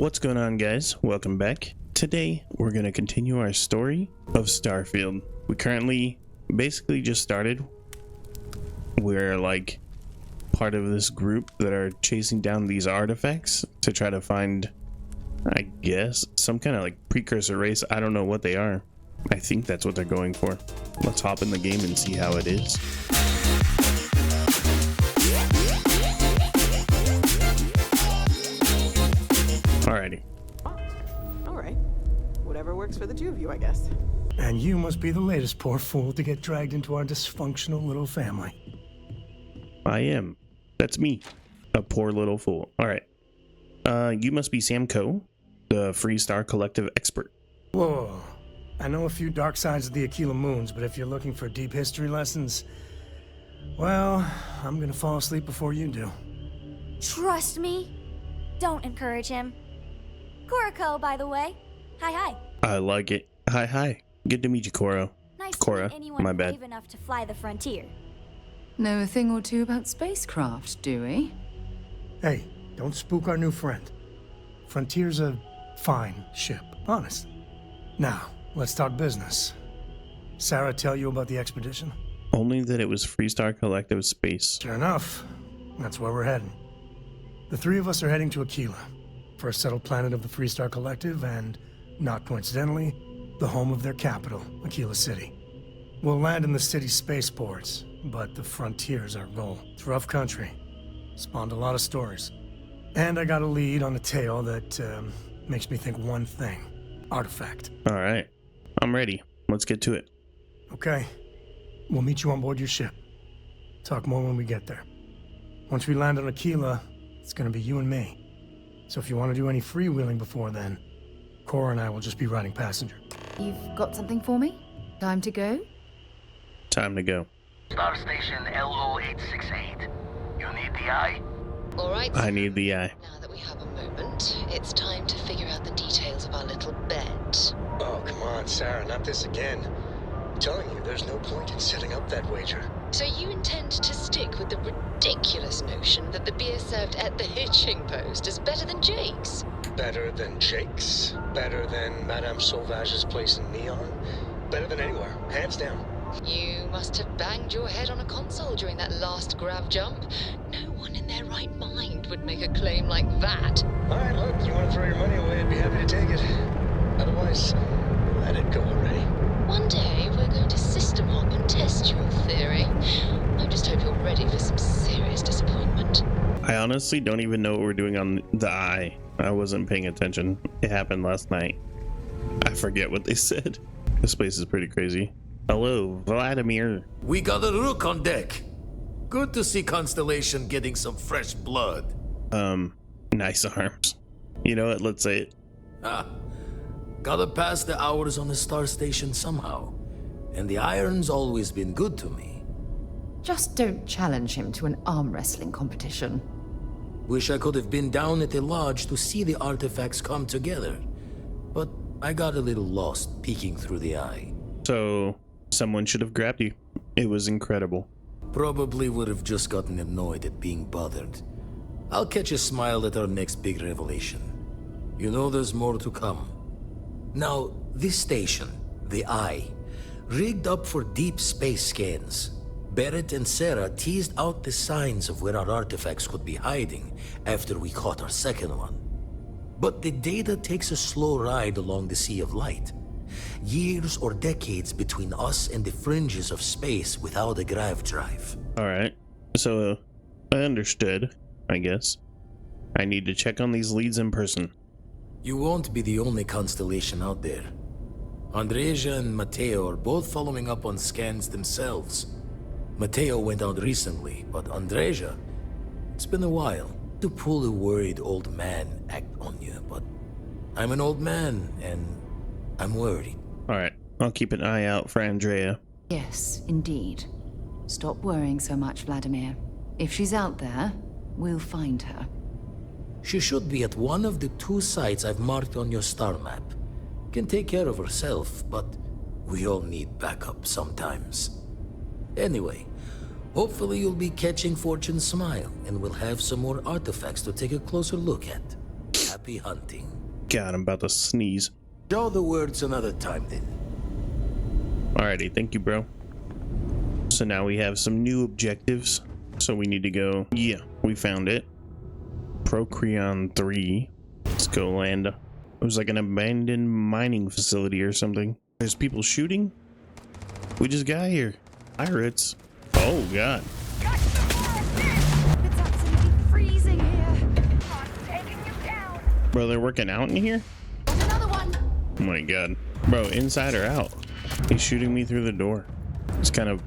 What's going on, guys? Welcome back. Today we're going to continue our story of Starfield. We currently basically just started. We're like part of this group that are chasing down these artifacts to try to find, I guess, some kind of like precursor race. I don't know what they are. I think that's what they're going for. Let's hop in the game and see how it is. Alrighty. All right. Whatever works for the two of you, I guess. And you must be the latest poor fool to get dragged into our dysfunctional little family. I am. That's me. A poor little fool. Alright. You must be Sam Coe, the Freestar Collective expert. Whoa. I know a few dark sides of the Aquila Moons, but if you're looking for deep history lessons, well, I'm gonna fall asleep before you do. Trust me. Don't encourage him. Korako, by the way. Hi. I like it. Hi. Good to meet you, Koro. Nice Cora, to meet anyone my bad. brave enough to fly the frontier. Know a thing or two about spacecraft, do we? Hey, don't spook our new friend. Frontier's a fine ship, honest. Now, let's talk business. Sarah tell you about the expedition? Only that it was Freestar Collective space. Sure enough, that's where we're heading. The three of us are heading to Aquila, first settled planet of the Freestar Collective, and, not coincidentally, the home of their capital, Aquila City. We'll land in the city's spaceports, but the frontier's our goal. It's rough country. Spawned a lot of stories. And I got a lead on a tale that makes me think one thing. Artifact. Alright. I'm ready. Let's get to it. Okay. We'll meet you on board your ship. Talk more when we get there. Once we land on Aquila, it's gonna be you and me. So if you want to do any freewheeling before then, Cora and I will just be riding passenger. You've got something for me? Time to go? Time to go. Star Station LO868. You need the eye? All right. I need the eye. Now that we have a moment, it's time to figure out the details of our little bet. Oh, come on, Sarah, not this again. I'm telling you, there's no point in setting up that wager. So you intend to stick with the ridiculous notion that the beer served at the hitching post is better than Jake's? Better than Jake's? Better than Madame Sauvage's place in Neon? Better than anywhere, hands down. You must have banged your head on a console during that last grav jump. No one in their right mind would make a claim like that. All right, look, you want to throw your money away, I'd be happy to take it. Otherwise, let it go already. One day, we're going to system hop and test your theory. I just hope you're ready for some serious disappointment. I honestly don't even know what we're doing on the eye. I wasn't paying attention. It happened last night. I forget what they said. This place is pretty crazy. Hello, Vladimir. We got a rook on deck. Good to see Constellation getting some fresh blood. Nice arms. You know what? Let's say it. Gotta pass the hours on the Star Station somehow. And the iron's always been good to me. Just don't challenge him to an arm wrestling competition. Wish I could have been down at the lodge to see the artifacts come together. But I got a little lost peeking through the eye. So, someone should have grabbed you. It was incredible. Probably would have just gotten annoyed at being bothered. I'll catch a smile at our next big revelation. You know there's more to come. Now, this station, the Eye, rigged up for deep space scans. Barrett and Sarah teased out the signs of where our artifacts could be hiding after we caught our second one. But the data takes a slow ride along the Sea of Light. Years or decades between us and the fringes of space without a grav drive. Alright. So, I understood, I guess. I need to check on these leads in person. You won't be the only constellation out there. Andreja and Mateo are both following up on scans themselves. Mateo went out recently, but Andreja, it's been a while. To pull a worried old man act on you, but I'm an old man, and I'm worried. Alright, I'll keep an eye out for Andrea. Yes, indeed. Stop worrying so much, Vladimir. If she's out there, we'll find her. She should be at one of the two sites I've marked on your star map. Can take care of herself, but we all need backup sometimes. Anyway, hopefully you'll be catching Fortune's smile, and we'll have some more artifacts to take a closer look at. Happy happy hunting. God, I'm about to sneeze. Show the words another time then. Alrighty, thank you, bro. So now we have some new objectives. So we need to go. Yeah, we found it. Procreon 3. Let's go land. It was like an abandoned mining facility or something. There's people shooting. We just got here. Pirates. Oh god. It's absolutely freezing here. I'm taking you down. Bro, they're working out in here? There's another one. Oh my god. Bro, inside or out? He's shooting me through the door. It's kind of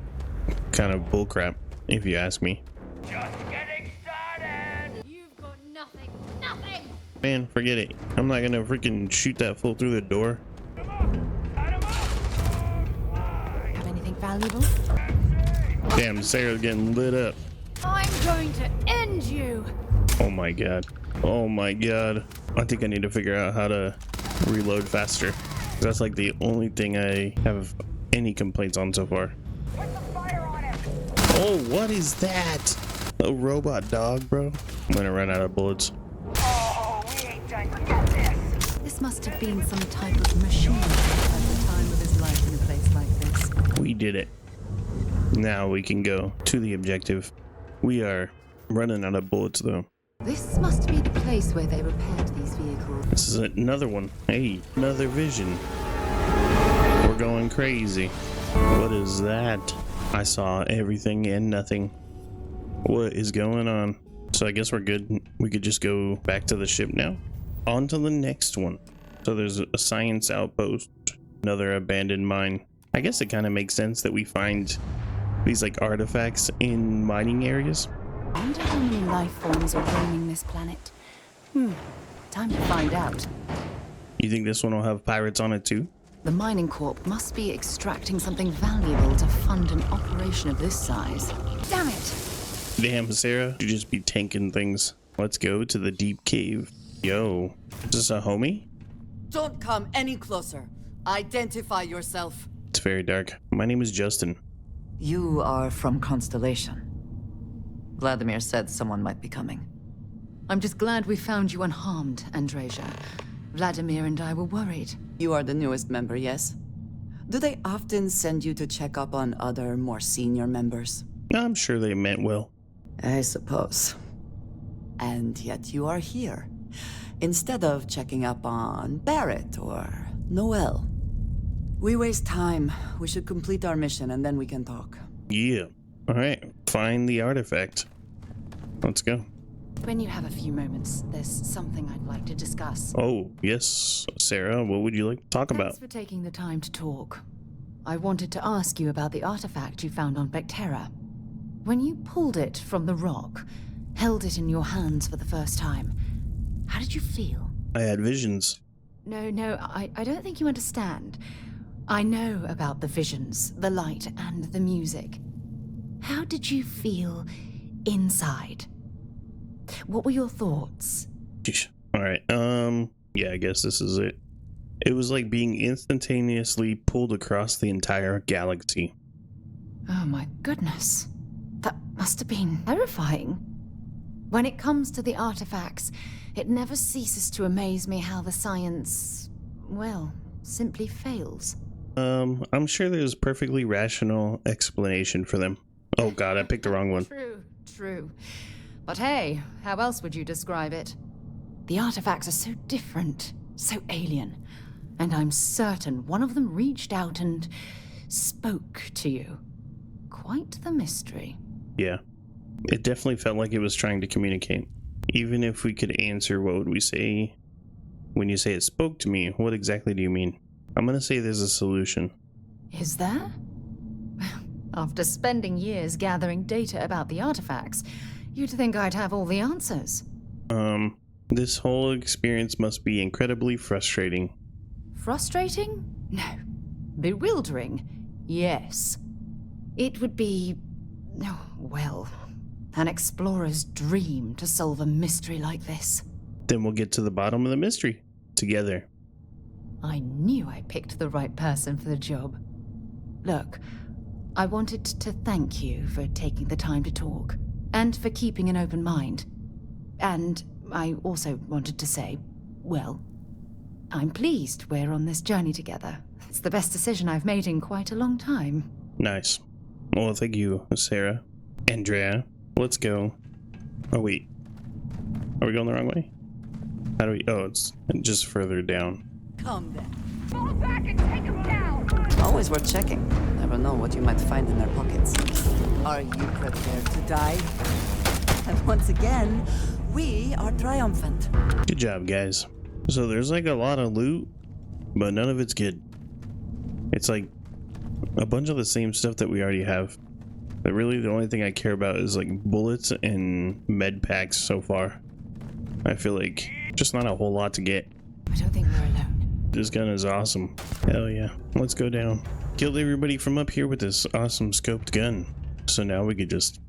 bullcrap, if you ask me. Just getting started! You've got nothing. Nothing. Man, forget it. I'm not gonna freaking shoot that fool through the door. Have anything valuable? Damn, Sarah's getting lit up. I'm going to end you. Oh my god. Oh my god. I think I need to figure out how to reload faster. That's like the only thing I have any complaints on so far. Put the fire on him! Oh, what is that? A robot dog, bro? I'm gonna run out of bullets. Oh, we ain't done yet this! This must have been some type of machine at the time of his life in a place like this. We did it. Now we can go to the objective. We are running out of bullets though. This must be the place where they repaired these vehicles. This is another one. Hey, another vision. We're going crazy. What is that? I saw everything and nothing. What is going on? So I guess we're good. We could just go back to the ship now. On to the next one. So there's a science outpost. Another abandoned mine. I guess it kind of makes sense that we find these like artifacts in mining areas. I wonder how many life forms are roaming this planet. Time to find out. You think this one will have pirates on it too? The mining corp must be extracting something valuable to fund an operation of this size. Damn it! Damn, Sarah, you just be tanking things. Let's go to the deep cave. Yo, is this a homie? Don't come any closer. Identify yourself. It's very dark. My name is Justin. You are from Constellation. Vladimir said someone might be coming. I'm just glad we found you unharmed, Andreja. Vladimir and I were worried. You are the newest member, yes? Do they often send you to check up on other, more senior members? I'm sure they meant well. I suppose. And yet you are here, instead of checking up on Barrett or Noel. We waste time. We should complete our mission and then we can talk. Yeah. All right. Find the artifact. Let's go. When you have a few moments, there's something I'd like to discuss. Oh, yes. Sarah, what would you like to talk about? Thanks for taking the time to talk. I wanted to ask you about the artifact you found on Vectera. When you pulled it from the rock, held it in your hands for the first time, how did you feel? I had visions. No, I don't think you understand. I know about the visions, the light, and the music. How did you feel inside? What were your thoughts? Sheesh. All right. Yeah, I guess this is it. It was like being instantaneously pulled across the entire galaxy. Oh my goodness. That must have been terrifying. When it comes to the artifacts, it never ceases to amaze me how the science, well, simply fails. I'm sure there's a perfectly rational explanation for them. Oh god, I picked the wrong one. True. But hey, how else would you describe it? The artifacts are so different, so alien, and I'm certain one of them reached out and spoke to you. Quite the mystery. Yeah. It definitely felt like it was trying to communicate. Even if we could answer, what would we say? When you say it spoke to me, what exactly do you mean? I'm gonna say there's a solution. Is there? After spending years gathering data about the artifacts, you'd think I'd have all the answers. This whole experience must be incredibly frustrating. Frustrating? No. Bewildering? Yes. It would be, oh, well, an explorer's dream to solve a mystery like this. Then we'll get to the bottom of the mystery together. I knew I picked the right person for the job. Look, I wanted to thank you for taking the time to talk, and for keeping an open mind. And I also wanted to say, well, I'm pleased we're on this journey together. It's the best decision I've made in quite a long time. Nice. Well, thank you, Sarah. Andrea, let's go. Oh, wait. Are we going the wrong way? How do we... Oh, it's just further down. Come then. Fall back and take him down! Always worth checking. Never know what you might find in their pockets. Are you prepared to die? And once again, we are triumphant. Good job, guys. So there's like a lot of loot, but none of it's good. It's like a bunch of the same stuff that we already have. But really the only thing I care about is like bullets and med packs so far. I feel like just not a whole lot to get. I don't think we're alone. This gun is awesome. Hell yeah. Let's go down. Killed everybody from up here with this awesome scoped gun. So now we could just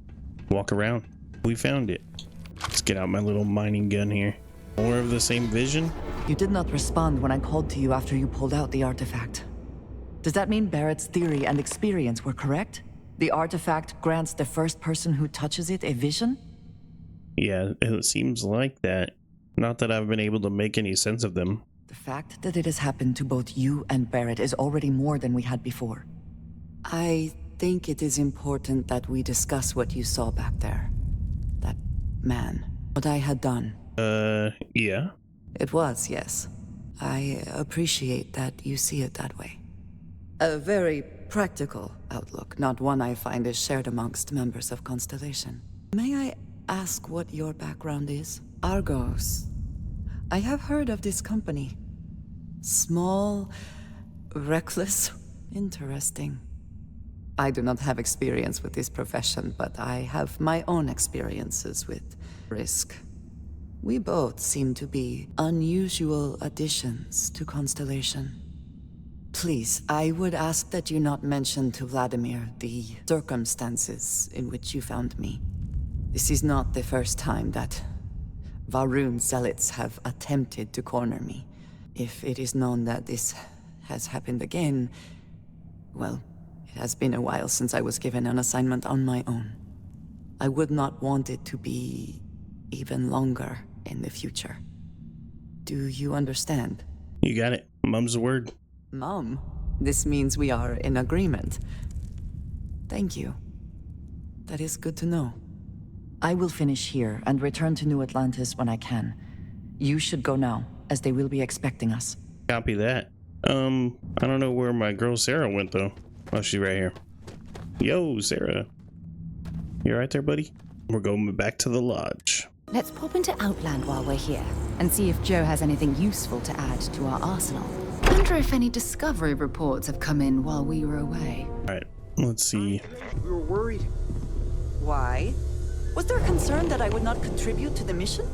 walk around. We found it. Let's get out my little mining gun here. More of the same vision? You did not respond when I called to you after you pulled out the artifact. Does that mean Barrett's theory and experience were correct? The artifact grants the first person who touches it a vision? Yeah, it seems like that. Not that I've been able to make any sense of them. The fact that it has happened to both you and Barrett is already more than we had before. I think it is important that we discuss what you saw back there. That man. What I had done. Yeah? It was, yes. I appreciate that you see it that way. A very practical outlook, not one I find is shared amongst members of Constellation. May I ask what your background is? Argos. I have heard of this company. Small, reckless, interesting. I do not have experience with this profession, but I have my own experiences with risk. We both seem to be unusual additions to Constellation. Please, I would ask that you not mention to Vladimir the circumstances in which you found me. This is not the first time that Varun zealots have attempted to corner me. If it is known that this has happened again, well, it has been a while since I was given an assignment on my own. I would not want it to be even longer in the future. Do you understand? You got it. Mum's the word. Mom, this means we are in agreement. Thank you. That is good to know. I will finish here and return to New Atlantis when I can. You should go now, as they will be expecting us. Copy that. I don't know where my girl Sarah went though. Oh, she's right here. Yo, Sarah. You right there, buddy? We're going back to the lodge. Let's pop into Outland while we're here and see if Joe has anything useful to add to our arsenal. Wonder if any discovery reports have come in while we were away. Alright, let's see. We were worried. Why? Was there a concern that I would not contribute to the mission?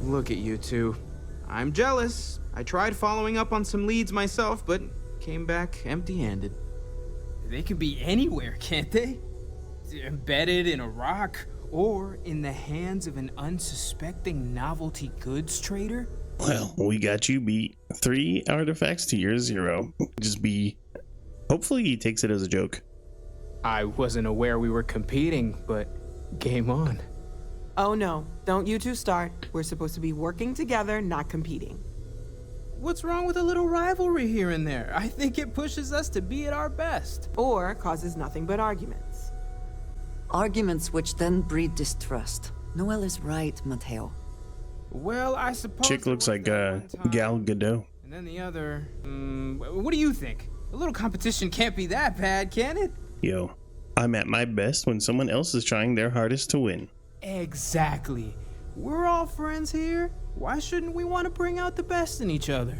Look at you two. I'm jealous. I tried following up on some leads myself, but came back empty-handed. They could be anywhere, can't they? Embedded in a rock, or in the hands of an unsuspecting novelty goods trader? Well, we got you beat. 3 artifacts to your 0. Just be... Hopefully he takes it as a joke. I wasn't aware we were competing, but game on. Oh no, don't you two start. We're supposed to be working together, not competing. What's wrong with a little rivalry here and there? I think it pushes us to be at our best. Or causes nothing but arguments. Arguments which then breed distrust. Noel is right, Mateo. Well, I suppose... Chick looks like Gal Gadot. And then the other... what do you think? A little competition can't be that bad, can it? Yo, I'm at my best when someone else is trying their hardest to win. Exactly. We're all friends here. Why shouldn't we want to bring out the best in each other?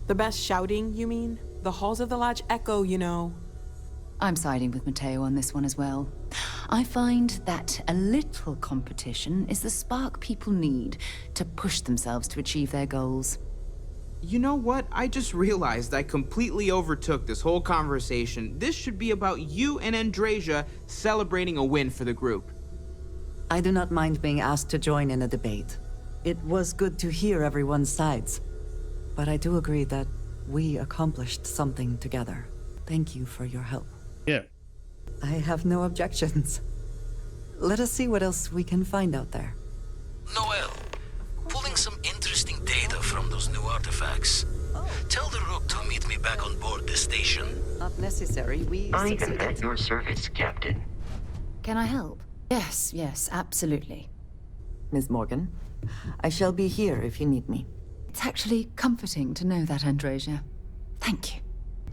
The best shouting, you mean? The halls of the lodge echo, you know. I'm siding with Mateo on this one as well. I find that a little competition is the spark people need to push themselves to achieve their goals. You know what? I just realized I completely overtook this whole conversation. This should be about you and Andreja celebrating a win for the group. I do not mind being asked to join in a debate. It was good to hear everyone's sides. But I do agree that we accomplished something together. Thank you for your help. Yeah. I have no objections. Let us see what else we can find out there. Noel, pulling some interesting data from those new artifacts. Tell the Rook to meet me back on board the station. Not necessary. We I am succeeded. at your service, Captain. Can I help? Yes, yes, absolutely. Miss Morgan, I shall be here if you need me. It's actually comforting to know that, Andresia. Thank you.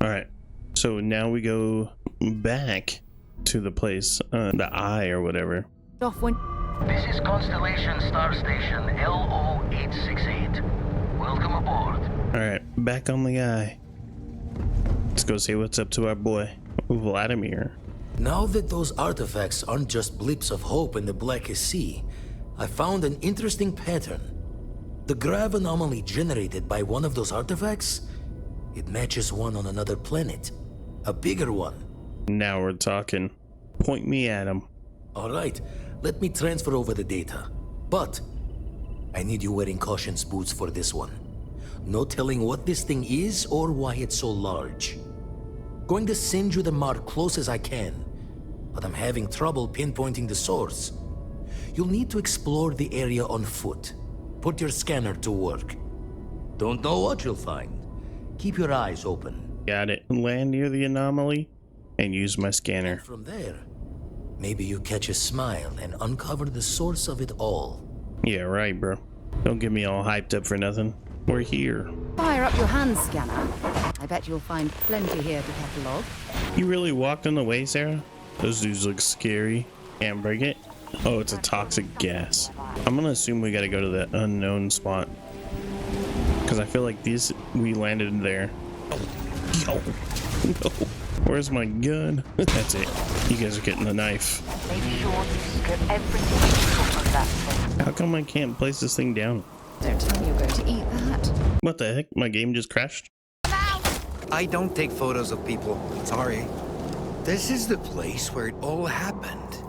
All right. So now we go back to the place, the eye or whatever. Off when... This is Constellation Star Station LO868. Welcome aboard. All right, back on the eye. Let's go say what's up to our boy, Vladimir. Now that those artifacts aren't just blips of hope in the blackest sea, I found an interesting pattern. The grav anomaly generated by one of those artifacts, it matches one on another planet. A bigger one. Now we're talking. Point me at him. All right, let me transfer over the data. But I need you wearing caution's boots for this one. No telling what this thing is or why it's so large. Going to send you the mark close as I can, but I'm having trouble pinpointing the source. You'll need to explore the area on foot. Put your scanner to work. Don't know what you'll find. Keep your eyes open. Got it. Land near the anomaly and use my scanner. From there, maybe you catch a smile and uncover the source of it all. Yeah, right, bro. Don't get me all hyped up for nothing. We're here. Fire up your hand scanner. I bet you'll find plenty here to catalog. You really walked on the way, Sarah? Those dudes look scary. Can't break it. Oh, it's a toxic gas. I'm gonna assume we gotta go to that unknown spot. Because I feel like we landed there. Oh, no. Where's my gun? That's it. You guys are getting the knife. Make sure you strip everything from that thing. How come I can't place this thing down? Don't tell me you're going to eat that. What the heck? My game just crashed? I don't take photos of people. Sorry. This is the place where it all happened.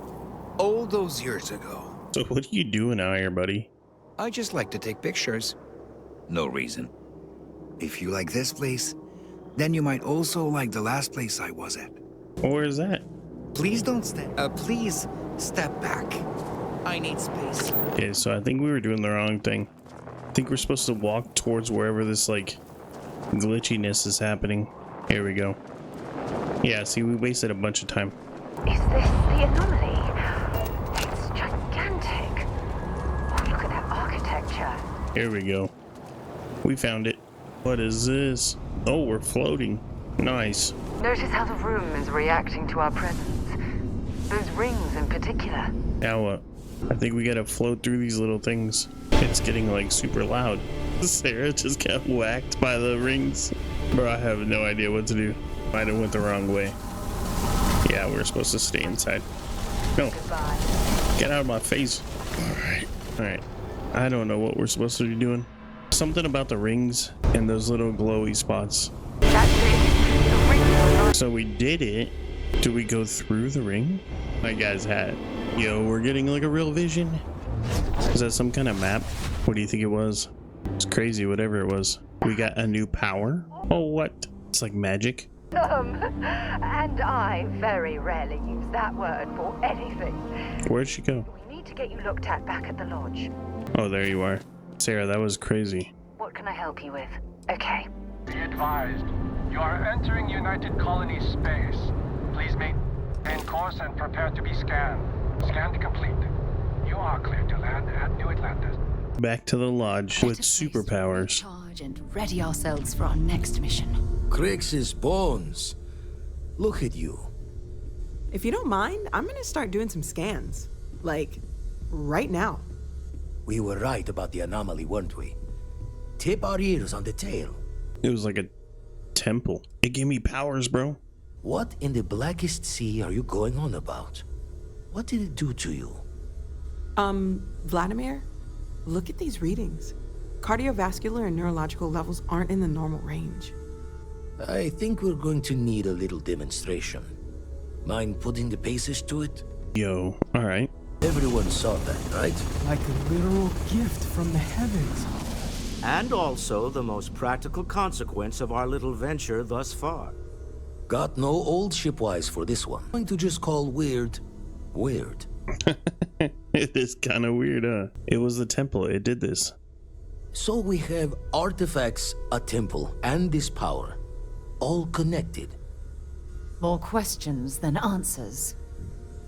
All those years ago. So what are you doing out here, buddy? I just like to take pictures. No reason. If you like this place, then you might also like the last place I was at. Where is that? Please don't please step back. I need space. Okay, so I think we were doing the wrong thing. I think we're supposed to walk towards wherever this, like, glitchiness is happening. Here we go. Yeah, see, we wasted a bunch of time. Is this the anomaly? It's gigantic. Oh, look at that architecture. Here we go. We found it. What is this? Oh, we're floating. Nice. Notice how the room is reacting to our presence. Those rings in particular. Now what? I think we gotta float through these little things. It's getting like super loud. Sarah just got whacked by the rings. Bro, I have no idea what to do. Might have went the wrong way. Yeah, we're supposed to stay inside. No. Goodbye. Get out of my face. Alright. Alright. I don't know what we're supposed to be doing. Something about the rings and those little glowy spots. That's it. The rings. So we did it. Do we go through the ring? My guy's hat. Yo, we're getting like a real vision. Is that some kind of map? What do you think it was? It's crazy, whatever it was. We got a new power? Oh, what? It's like magic. And I very rarely use that word for anything. Where'd she go? We need to get you looked at back at the lodge. Oh, there you are. Sarah, that was crazy. What can I help you with? Okay. Be advised, you are entering United Colony space. Please maintain course and prepare to be scanned. Scan complete. You are clear to land at New Atlantis. Back to the lodge with superpowers. Charge and ready ourselves for our next mission. Crix's bones. Look at you. If you don't mind, I'm gonna start doing some scans. Like, right now. We were right about the anomaly, weren't we? Tip our ears on the tail. It was like a temple. It gave me powers, bro. What in the blackest sea are you going on about? What did it do to you? Vladimir, look at these readings. Cardiovascular and neurological levels aren't in the normal range. I think we're going to need a little demonstration. Mind putting the paces to it? Yo, alright. Everyone saw that, right? Like a literal gift from the heavens. And also the most practical consequence of our little venture thus far. Got no old shipwise for this one. Going to just call weird, weird. It is kind of weird, huh? It was the temple. It did this. So we have artifacts, a temple, and this power. All connected. More questions than answers.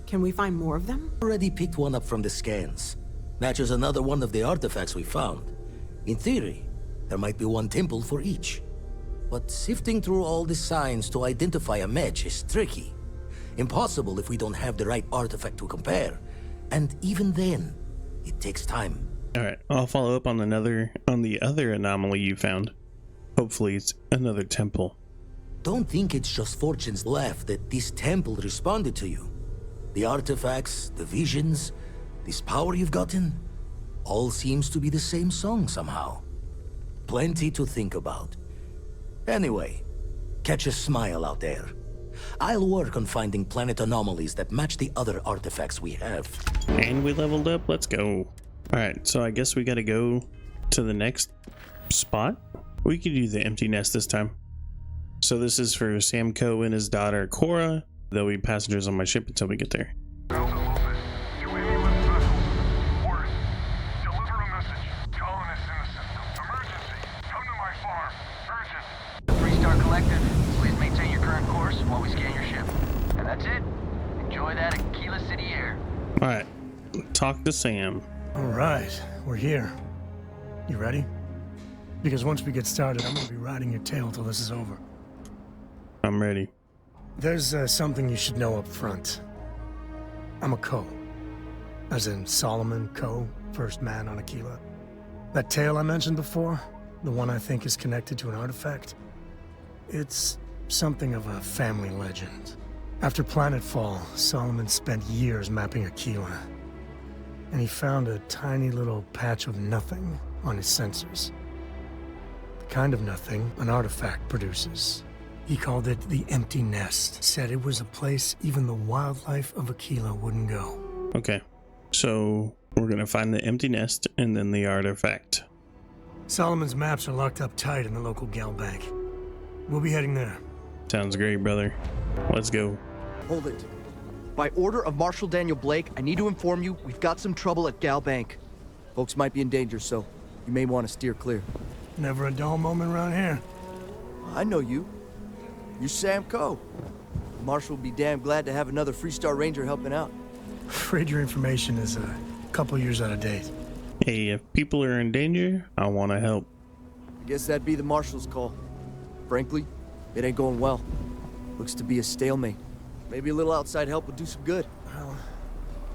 Can we find more of them? Already picked one up from the scans. Matches another one of the artifacts we found. In theory, there might be one temple for each. But sifting through all the signs to identify a match is tricky. Impossible if we don't have the right artifact to compare. And even then, it takes time. Alright, I'll follow up on the other anomaly you found. Hopefully it's another temple. Don't think it's just fortunes left that this temple responded to you. The artifacts, the visions, this power you've gotten, all seems to be the same song somehow. Plenty to think about. Anyway, catch a smile out there. I'll work on finding planet anomalies that match the other artifacts we have. And we leveled up, let's go. Alright, so I guess we gotta go to the next spot. We could do the empty nest this time. So this is for Sam Coe and his daughter Cora. They'll be passengers on my ship until we get there. Freestar Collective, please maintain your current course while we scan your ship. And that's it. Enjoy that Aquila City air. Alright, talk to Sam. Alright, we're here. You ready? Because once we get started, I'm gonna be riding your tail till this is over. I'm ready. There's something you should know up front. I'm a Coe. As in Solomon Coe, first man on Aquila. That tale I mentioned before, the one I think is connected to an artifact, it's something of a family legend. After planetfall, Solomon spent years mapping Aquila, and he found a tiny little patch of nothing on his sensors. The kind of nothing an artifact produces. He called it the Empty Nest, said it was a place even the wildlife of Aquila wouldn't go. Okay, so we're gonna find the empty nest and then the artifact. Solomon's maps are locked up tight in the local gal bank. We'll be heading there. Sounds great, brother. Let's go. Hold it. By order of Marshal Daniel Blake, I need to inform you we've got some trouble at Gal Bank. Folks might be in danger, so you may want to steer clear. Never a dull moment around here. I know you. You're Sam Coe. Marshal will be damn glad to have another Freestar Ranger helping out. Afraid your information is a couple years out of date. Hey, if people are in danger, I want to help. I guess that'd be the Marshal's call. Frankly, it ain't going well. Looks to be a stalemate. Maybe a little outside help would do some good. Well,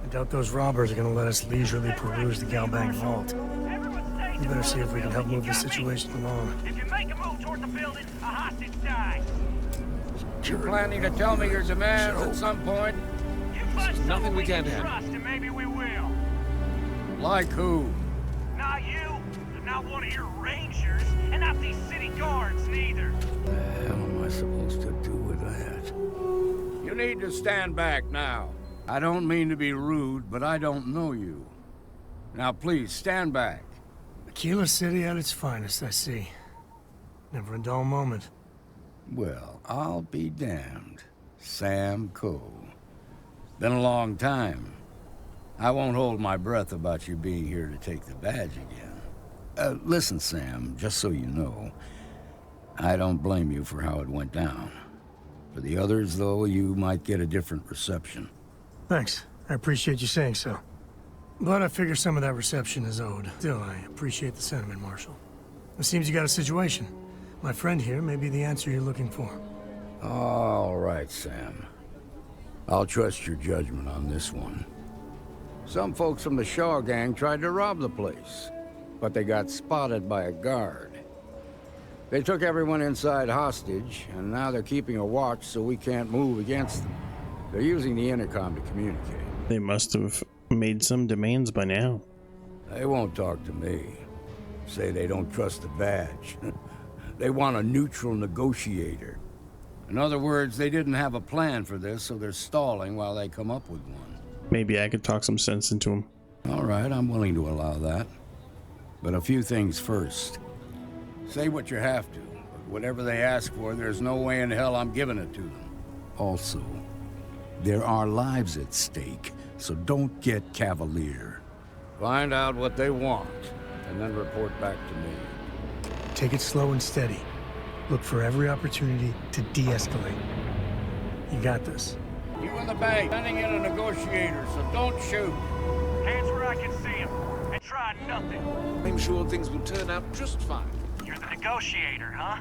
I doubt those robbers are gonna let us leisurely peruse the gal bank vault. We better see if we can help move the situation along. If you make a move toward the building, a hostage dies. You're planning to tell me your demands at some point? You must nothing we can't trust, handle. and maybe we will. Like who? Not you, not one of your rangers, and not these city guards neither. The hell am I supposed to do with that? You need to stand back now. I don't mean to be rude, but I don't know you. Now please, stand back. Aquila City at its finest, I see. Never a dull moment. Well, I'll be damned. Sam Coe. Been a long time. I won't hold my breath about you being here to take the badge again. Listen, Sam, just so you know, I don't blame you for how it went down. For the others, though, you might get a different reception. Thanks. I appreciate you saying so. But I figure some of that reception is owed. Still, I appreciate the sentiment, Marshal. It seems you got a situation. My friend here may be the answer you're looking for. All right, Sam. I'll trust your judgment on this one. Some folks from the Shaw gang tried to rob the place, but they got spotted by a guard. They took everyone inside hostage, and now they're keeping a watch so we can't move against them. They're using the intercom to communicate. They must have made some demands by now. They won't talk to me. Say they don't trust the badge. They want a neutral negotiator. In other words, they didn't have a plan for this, so they're stalling while they come up with one. Maybe I could talk some sense into him. All right, I'm willing to allow that. But a few things first. Say what you have to, but whatever they ask for, there's no way in hell I'm giving it to them. Also, there are lives at stake, so don't get cavalier. Find out what they want, and then report back to me. Take it slow and steady. Look for every opportunity to de-escalate. You got this. You in the bank, sending in a negotiator, so don't shoot. Hands where I can see him, and try nothing. I'm sure things will turn out just fine. You're the negotiator, huh?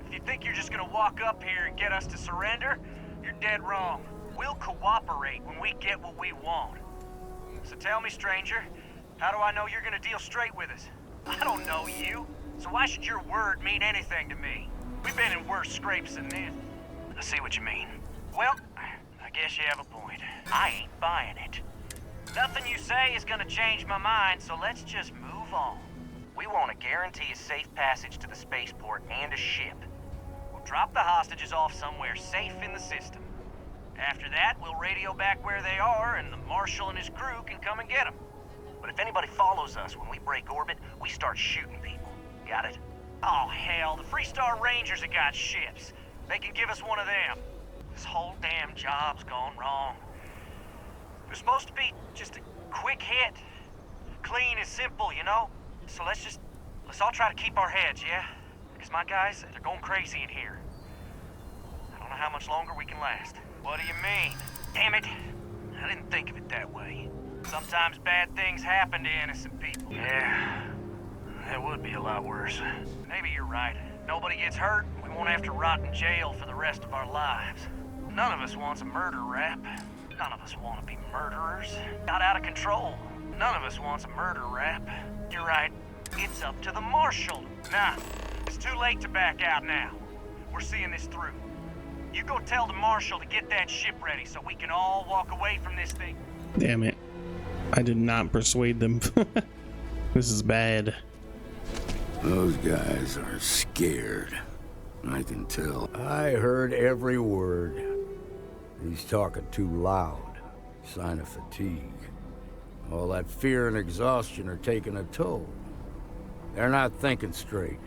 If you think you're just gonna walk up here and get us to surrender, you're dead wrong. We'll cooperate when we get what we want. So tell me, stranger, how do I know you're gonna deal straight with us? I don't know you, so why should your word mean anything to me? We've been in worse scrapes than this. I see what you mean. Well, I guess you have a point. I ain't buying it. Nothing you say is gonna change my mind, so let's just move on. We want to guarantee a safe passage to the spaceport and a ship. We'll drop the hostages off somewhere safe in the system. After that, we'll radio back where they are, and the Marshal and his crew can come and get them. But if anybody follows us when we break orbit, we start shooting people. Got it? Oh, hell, the Freestar Rangers have got ships. They can give us one of them. This whole damn job's gone wrong. It was supposed to be just a quick hit. Clean and simple, you know? So let's all try to keep our heads, yeah? Because my guys, they're going crazy in here. I don't know how much longer we can last. What do you mean? Damn it. I didn't think of it that way. Sometimes bad things happen to innocent people. Yeah, that would be a lot worse. Maybe you're right. Nobody gets hurt, we won't have to rot in jail for the rest of our lives. None of us wants a murder rap. None of us want to be murderers. Got out of control. None of us wants a murder rap. You're right. It's up to the Marshal. Nah, it's too late to back out now. We're seeing this through. You go tell the Marshal to get that ship ready so we can all walk away from this thing. Damn it. I did not persuade them. This is bad. Those guys are scared. I can tell. I heard every word. He's talking too loud. Sign of fatigue. All that fear and exhaustion are taking a toll. They're not thinking straight.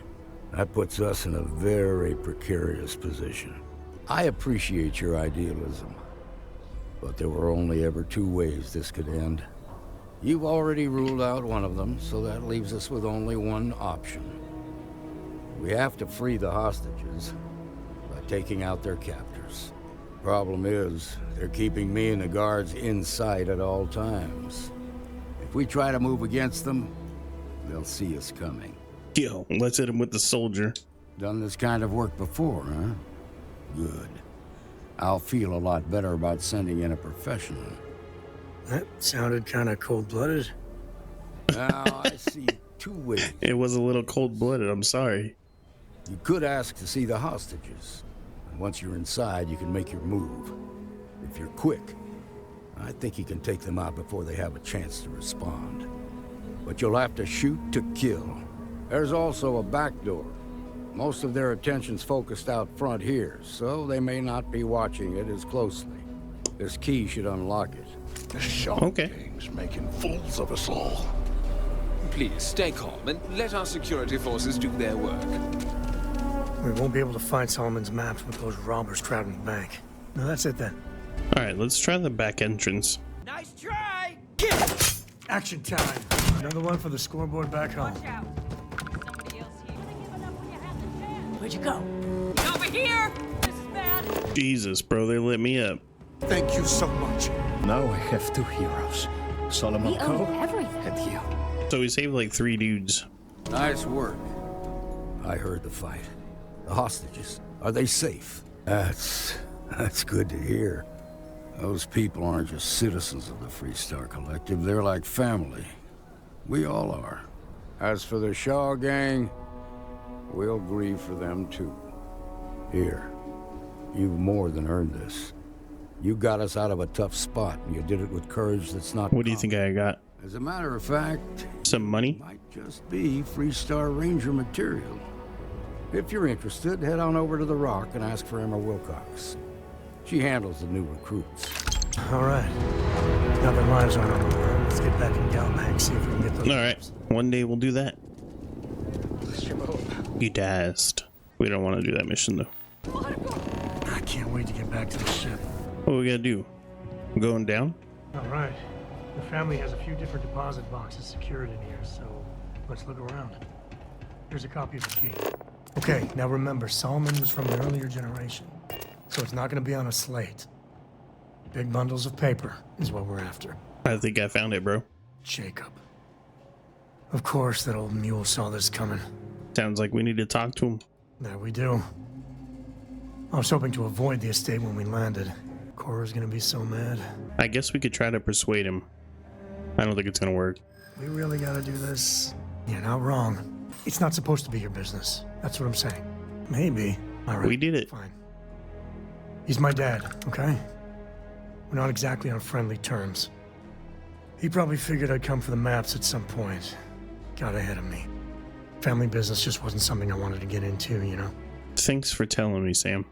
That puts us in a very precarious position. I appreciate your idealism, but there were only ever two ways this could end. You've already ruled out one of them, so that leaves us with only one option. We have to free the hostages by taking out their captors. Problem is, they're keeping me and the guards inside at all times. If we try to move against them, they'll see us coming. Yo, let's hit him with the soldier. Done this kind of work before, huh? Good. I'll feel a lot better about sending in a professional. That sounded kind of cold-blooded. Now, I see two ways. It was a little cold-blooded, I'm sorry. You could ask to see the hostages. And once you're inside, you can make your move. If you're quick, I think you can take them out before they have a chance to respond. But you'll have to shoot to kill. There's also a back door. Most of their attention's focused out front here, so they may not be watching it as closely. This key should unlock it. The Shark Gang's making fools of us all. Please, stay calm and let our security forces do their work. We won't be able to find Solomon's maps with those robbers crowding the bank. No, that's it then. Alright, let's try the back entrance. Nice try! Action time! Another one for the scoreboard back home. Where'd you go? Over here! This is bad. Jesus, bro, they lit me up. Thank you so much. Now I have two heroes. Solomon We owe Coe everything. and you. So we saved like 3 dudes. Nice work. I heard the fight. The hostages, are they safe? That's good to hear. Those people aren't just citizens of the Freestar Collective, they're like family. We all are. As for the Shaw Gang, we'll grieve for them too. Here, you've more than earned this. You got us out of a tough spot, and you did it with courage that's not What do you think I got? As a matter of fact, some money? Might just be Freestar Ranger material. If you're interested, head on over to the Rock and ask for Emma Wilcox. She handles the new recruits. All right. Now their lives aren't on the line. Let's get back in Galbank, see if we can get those. All right. One day we'll do that. He dashed. We don't want to do that mission though. I can't wait to get back to the ship. What we gotta do? Going down? All right. The family has a few different deposit boxes secured in here, so Let's look around. Here's a copy of the key. Okay, now remember, Solomon was from an earlier generation, so it's not going to be on a slate. Big bundles of paper is what we're after. I think I found it, bro. Jacob. Of course, that old mule saw this coming. Sounds like we need to talk to him. There we do. I was hoping to avoid the estate when we landed. Cora's gonna be so mad. I guess we could try to persuade him. I don't think it's gonna work. We really gotta do this. You're not wrong. It's not supposed to be your business. That's what I'm saying. Maybe. All right. We did it. Fine. He's my dad, okay? We're not exactly on friendly terms. He probably figured I'd come for the maps at some point. Got ahead of me. Family business just wasn't something I wanted to get into, you know? Thanks for telling me, Sam.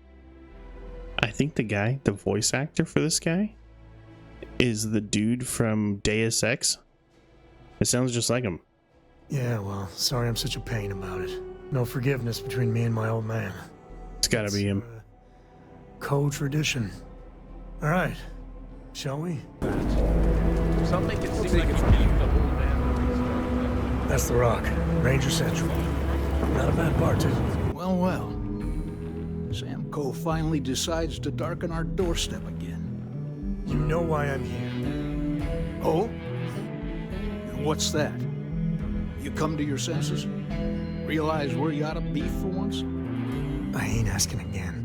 I think the guy, the voice actor for this guy, is the dude from Deus Ex. It sounds just like him. Yeah, well, sorry I'm such a pain about it. No forgiveness between me and my old man. It's gotta be him. Co-tradition. All right, shall we? Something can seem like it's the whole man. That's the Rock, Ranger Central. Not a bad bar, too. Well, well. Sam Coe finally decides to darken our doorstep again. You know why I'm here. Oh? And what's that? You come to your senses? Realize where you ought to be for once? I ain't asking again.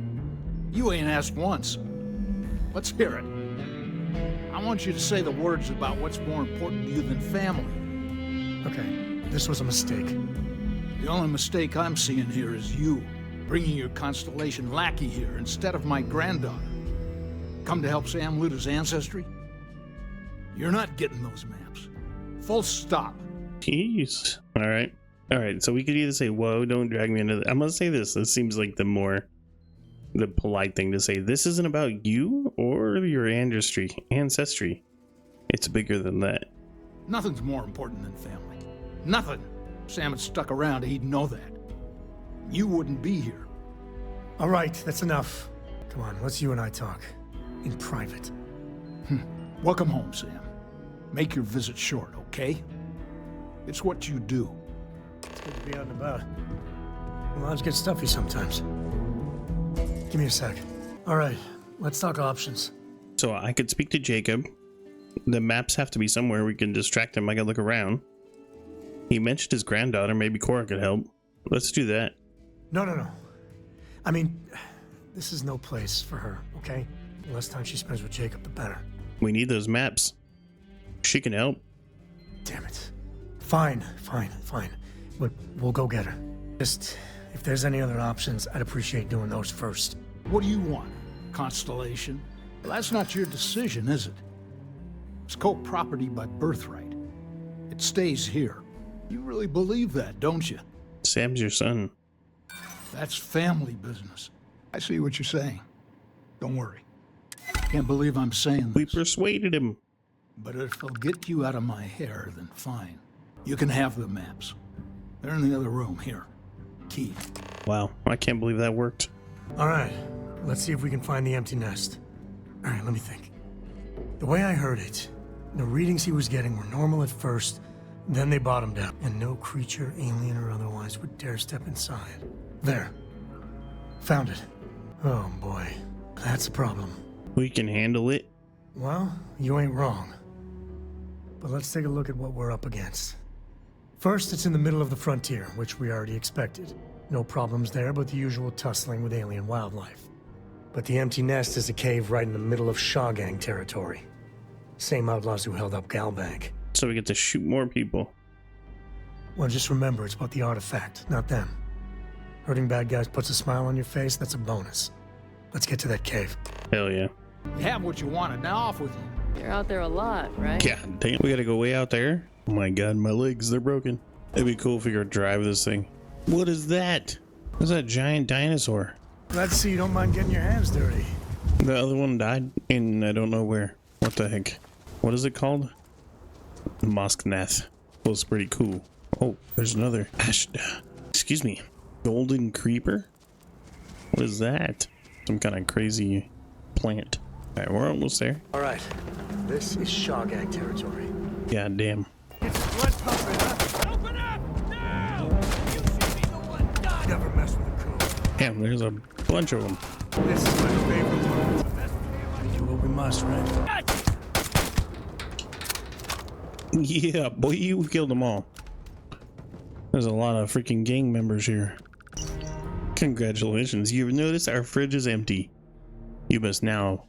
You ain't asked once. Let's hear it. I want you to say the words about what's more important to you than family. Okay, this was a mistake. The only mistake I'm seeing here is you, bringing your Constellation lackey here instead of my granddaughter. Come to help Sam loot his ancestry? You're not getting those maps. Full stop. Jeez. All right. So we could either say, whoa, don't drag me into that. I'm going to say this. This seems like the polite thing to say. This isn't about you or your ancestry. It's bigger than that. Nothing's more important than family. Nothing. Sam had stuck around, he'd know that. You wouldn't be here. All right, that's enough. Come on, let's you and I talk. In private. Welcome home, Sam. Make your visit short, okay? It's what you do. It's good to be out and about. The lives get stuffy sometimes. Give me a sec. All right, let's talk options. So I could speak to Jacob. The maps have to be somewhere we can distract him. I can look around. He mentioned his granddaughter. Maybe Cora could help. Let's do that. No. I mean, this is no place for her, okay? The less time she spends with Jacob, the better. We need those maps. She can help. Damn it. Fine. But we'll go get her. Just, if there's any other options, I'd appreciate doing those first. What do you want? Constellation? Well, that's not your decision, is it? It's co-property by birthright. It stays here. You really believe that, don't you? Sam's your son. That's family business. I see what you're saying. Don't worry. Can't believe I'm saying this. We persuaded him. But if it'll get you out of my hair, then fine. You can have the maps. They're in the other room, here. Key. Wow, I can't believe that worked. All right, let's see if we can find the empty nest. All right, let me think. The way I heard it, the readings he was getting were normal at first, then they bottomed out, and no creature, alien or otherwise, would dare step inside. There. Found it. Oh boy, that's a problem. We can handle it. Well, you ain't wrong. But let's take a look at what we're up against. First, it's in the middle of the frontier, which we already expected. No problems there, but the usual tussling with alien wildlife. But the empty nest is a cave right in the middle of Shawgang territory. Same outlaws who held up Galbank. So we get to shoot more people. Well, just remember, it's about the artifact, not them. Hurting bad guys puts a smile on your face, that's a bonus. Let's get to that cave. Hell yeah. You have what you wanted, now off with you. You're out there a lot, right? God damn, we gotta go way out there? Oh my god, my legs, they're broken. It'd be cool if we could drive this thing. What is that? What's that giant dinosaur? Glad to see you don't mind getting your hands dirty. The other one died in I don't know where. What the heck? What is it called? Mosknath. Well, it's pretty cool. Oh, there's another. Excuse me. Golden creeper? What is that? Some kind of crazy plant. Alright, we're almost there. Alright, this is Shawgang territory. God damn. It's blood pumping, huh? Open up! Damn, there's a bunch of them. This is my favorite part. We do what we must, right? Yeah, boy, you killed them all. There's a lot of freaking gang members here. Congratulations, you've noticed our fridge is empty. You must now...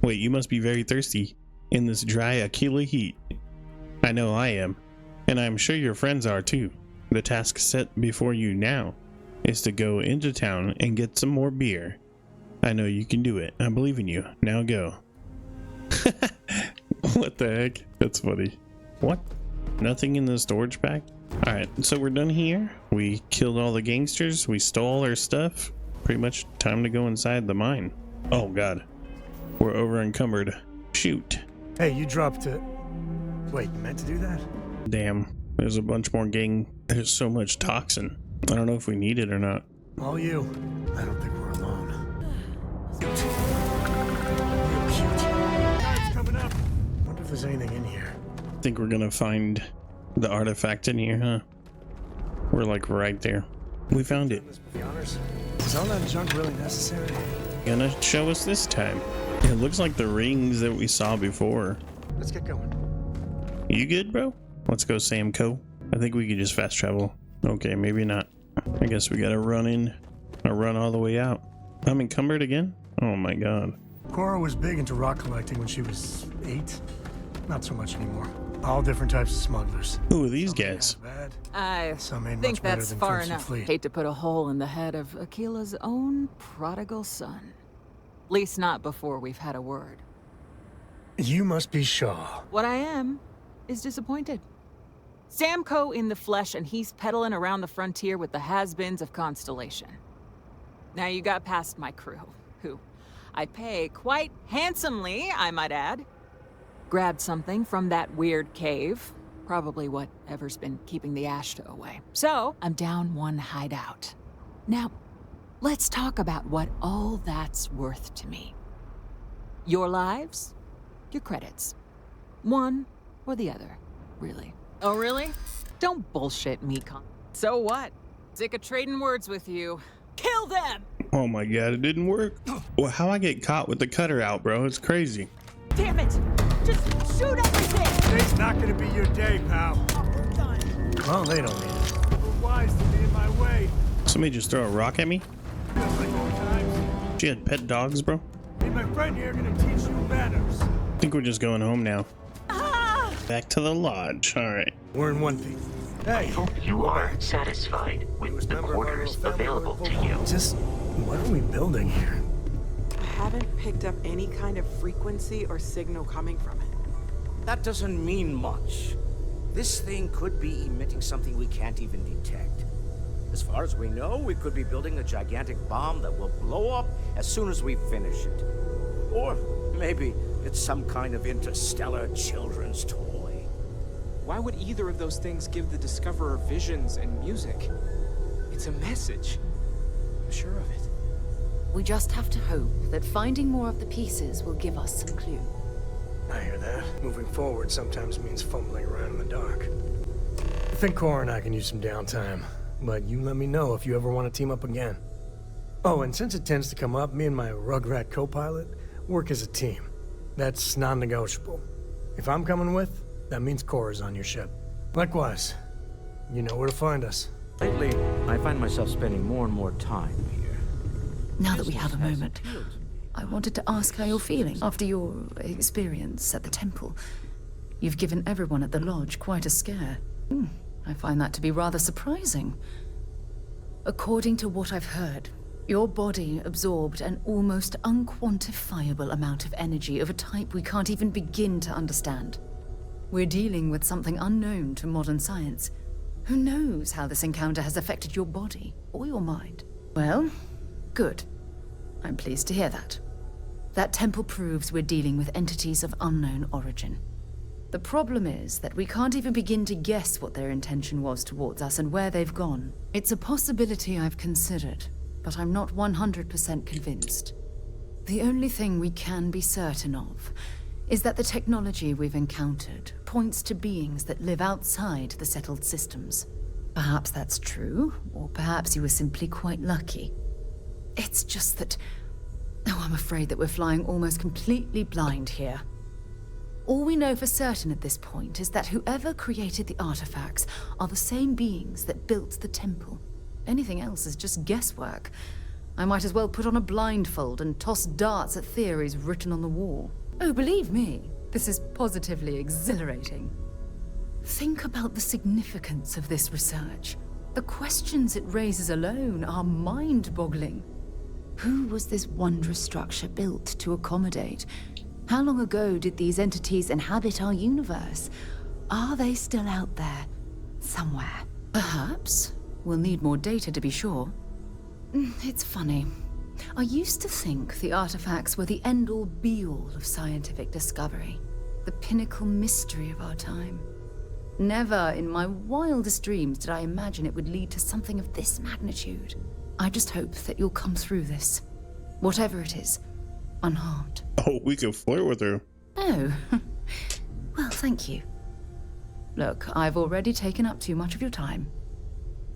Wait, you must be very thirsty in this dry Aquila heat. I know I am, and I'm sure your friends are too. The task set before you now is to go into town and get some more beer. I know you can do it. I believe in you. Now go. What the heck? That's funny. What? Nothing in the storage pack? Alright, so we're done here. We killed all the gangsters. We stole all our stuff. Pretty much time to go inside the mine. Oh god. We're over encumbered. Shoot. Hey, you dropped it. Wait, you meant to do that? Damn. There's a bunch more gang. There's so much toxin. I don't know if we need it or not. All you. I don't think we're alone. Guys coming up. Wonder if there's anything in here. I think we're gonna find the artifact in here, huh? We're like right there. We found it. Is all that junk really necessary? Gonna show us this time. It looks like the rings that we saw before. Let's get going. You good, bro? Let's go, Samco. I think we could just fast travel. Okay, maybe not. I guess we gotta run in or run all the way out. I'm encumbered again? Oh my god. Cora was big into rock collecting when she was 8. Not so much anymore. All different types of smugglers. Who are these guys? I think that's far enough. Hate to put a hole in the head of Aquila's own prodigal son. Least not before we've had a word. You must be Shaw. What I am is disappointed. Samco in the flesh, and he's peddling around the frontier with the has-beens of Constellation. Now you got past my crew, who I pay quite handsomely, I might add. Grabbed something from that weird cave. Probably whatever's been keeping the Ashta away. So, I'm down one hideout. Now, let's talk about what all that's worth to me. Your lives, your credits. One or the other, really. Oh, really? Don't bullshit me, So what? Sick of trading words with you. Kill them! Oh my god, it didn't work. Well, how I get caught with the cutter out, bro? It's crazy. Damn it! Just shoot everything! Today's not gonna be your day, pal. Well, they don't need it. We're wise to be in my way. Somebody just throw a rock at me? Like old times. She had pet dogs, bro? Me and my friend here are gonna teach you manners. I think we're just going home now. Back to the lodge. Alright. We're in one thing. Hey. I hope you are satisfied with the quarters available to you. Just what are we building here? I haven't picked up any kind of frequency or signal coming from it. That doesn't mean much. This thing could be emitting something we can't even detect. As far as we know, we could be building a gigantic bomb that will blow up as soon as we finish it. Or maybe it's some kind of interstellar children's toy. Why would either of those things give the Discoverer visions and music? It's a message. I'm sure of it. We just have to hope that finding more of the pieces will give us some clue. I hear that. Moving forward sometimes means fumbling around in the dark. I think Cora and I can use some downtime, but you let me know if you ever want to team up again. Oh, and since it tends to come up, me and my Rugrat co-pilot work as a team. That's non-negotiable. If I'm coming with, that means Cora's on your ship. Likewise, you know where to find us. Lately, I find myself spending more and more time here. Now that we have a moment, I wanted to ask how you're feeling after your experience at the temple. You've given everyone at the lodge quite a scare. I find that to be rather surprising. According to what I've heard, your body absorbed an almost unquantifiable amount of energy of a type we can't even begin to understand. We're dealing with something unknown to modern science. Who knows how this encounter has affected your body or your mind? Well, good. I'm pleased to hear that. That temple proves we're dealing with entities of unknown origin. The problem is that we can't even begin to guess what their intention was towards us and where they've gone. It's a possibility I've considered, but I'm not 100% convinced. The only thing we can be certain of is that the technology we've encountered points to beings that live outside the settled systems. Perhaps that's true, or perhaps you were simply quite lucky. It's just that... Oh, I'm afraid that we're flying almost completely blind here. All we know for certain at this point is that whoever created the artifacts are the same beings that built the temple. Anything else is just guesswork. I might as well put on a blindfold and toss darts at theories written on the wall. Oh, believe me, this is positively exhilarating. Think about the significance of this research. The questions it raises alone are mind-boggling. Who was this wondrous structure built to accommodate? How long ago did these entities inhabit our universe? Are they still out there, somewhere? Perhaps. We'll need more data to be sure. It's funny. I used to think the artifacts were the end-all be-all of scientific discovery, the pinnacle mystery of our time. Never in my wildest dreams did I imagine it would lead to something of this magnitude. I just hope that you'll come through this, whatever it is, unharmed. Oh, we can flirt with her. Oh, well, thank you. Look, I've already taken up too much of your time.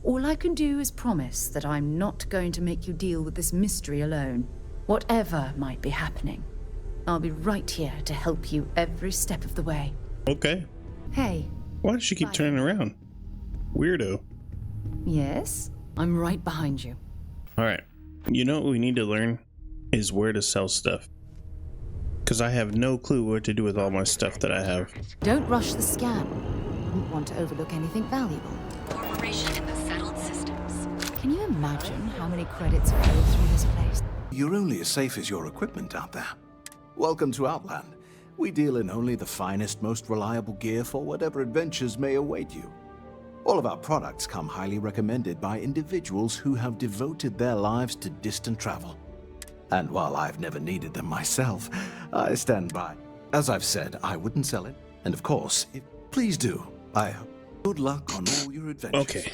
All I can do is promise that I'm not going to make you deal with this mystery alone. Whatever might be happening, I'll be right here to help you every step of the way. Okay. Hey. Why does she keep turning around? Weirdo. Yes? I'm right behind you. Alright. You know what we need to learn is where to sell stuff. Because I have no clue what to do with all my stuff that I have. Don't rush the scan. Wouldn't want to overlook anything valuable. Corporation in the settled systems. Can you imagine how many credits flow through this place? You're only as safe as your equipment out there. Welcome to Outland. We deal in only the finest, most reliable gear for whatever adventures may await you. All of our products come highly recommended by individuals who have devoted their lives to distant travel. And while I've never needed them myself, I stand by. As I've said, I wouldn't sell it. And of course, please do. I hope. Good luck on all your adventures. Okay.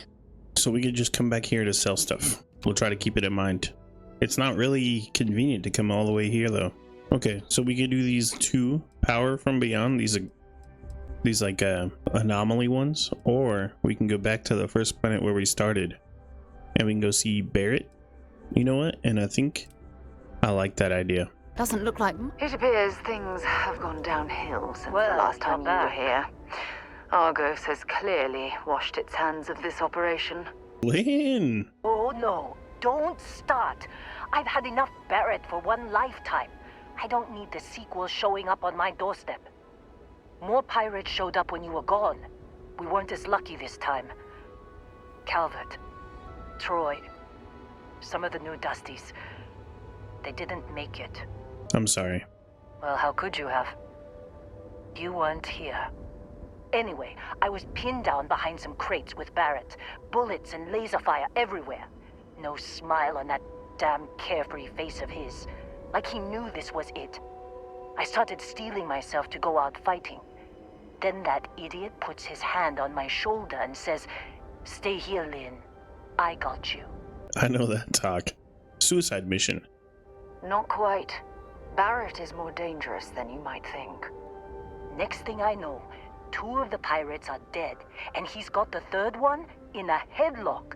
So we could just come back here to sell stuff. We'll try to keep it in mind. It's not really convenient to come all the way here though. Okay, so we could do these two power from beyond, these like anomaly ones, or we can go back to the first planet where we started and we can go see Barrett. You know what? And I think I like that idea. Doesn't look like... It appears things have gone downhill since the last time you were here. Argos has clearly washed its hands of this operation. Lynn! Oh no, don't start. I've had enough Barrett for one lifetime. I don't need the sequel showing up on my doorstep. More pirates showed up when you were gone. We weren't as lucky this time. Calvert, Troy, some of the new Dusties. They didn't make it. I'm sorry. Well, how could you have? You weren't here. Anyway, I was pinned down behind some crates with Barrett. Bullets and laser fire everywhere. No smile on that damn carefree face of his. Like he knew this was it. I started steeling myself to go out fighting. Then that idiot puts his hand on my shoulder and says, "Stay here, Lynn. I got you." I know that talk. Suicide mission. Not quite. Barrett is more dangerous than you might think. Next thing I know, 2 of the pirates are dead, and he's got the 3rd one in a headlock.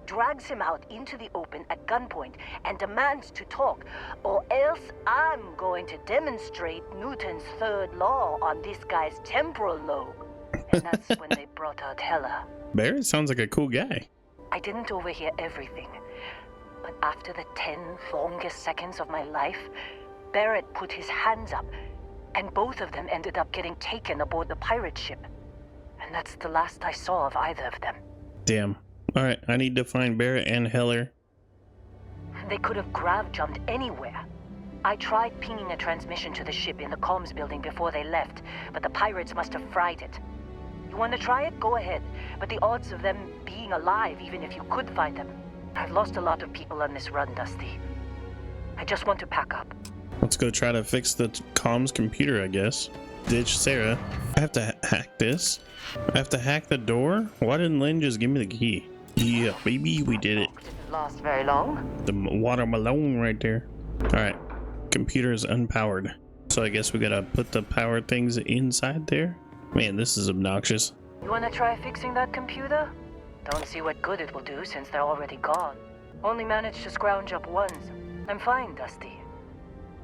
Drags him out into the open at gunpoint and demands to talk, or else I'm going to demonstrate Newton's 3rd law on this guy's temporal lobe. And that's when they brought out Hella. Barrett sounds like a cool guy. I didn't overhear everything, but after the 10 longest seconds of my life, Barrett put his hands up, and both of them ended up getting taken aboard the pirate ship. And that's the last I saw of either of them. Damn. Alright, I need to find Barrett and Heller. They could have grav-jumped anywhere. I tried pinging a transmission to the ship in the comms building before they left, but the pirates must have fried it. You want to try it? Go ahead. But the odds of them being alive, even if you could find them. I've lost a lot of people on this run, Dusty. I just want to pack up. Let's go try to fix the comms computer, I guess. Ditch Sarah. I have to hack this. I have to hack the door? Why didn't Lynn just give me the key? Yeah, baby, we did it. Didn't last very long. The water balloon right there. Alright. Computer is unpowered. So I guess we gotta put the power things inside there? Man, this is obnoxious. You want to try fixing that computer? Don't see what good it will do since they're already gone. Only managed to scrounge up ones. I'm fine, Dusty.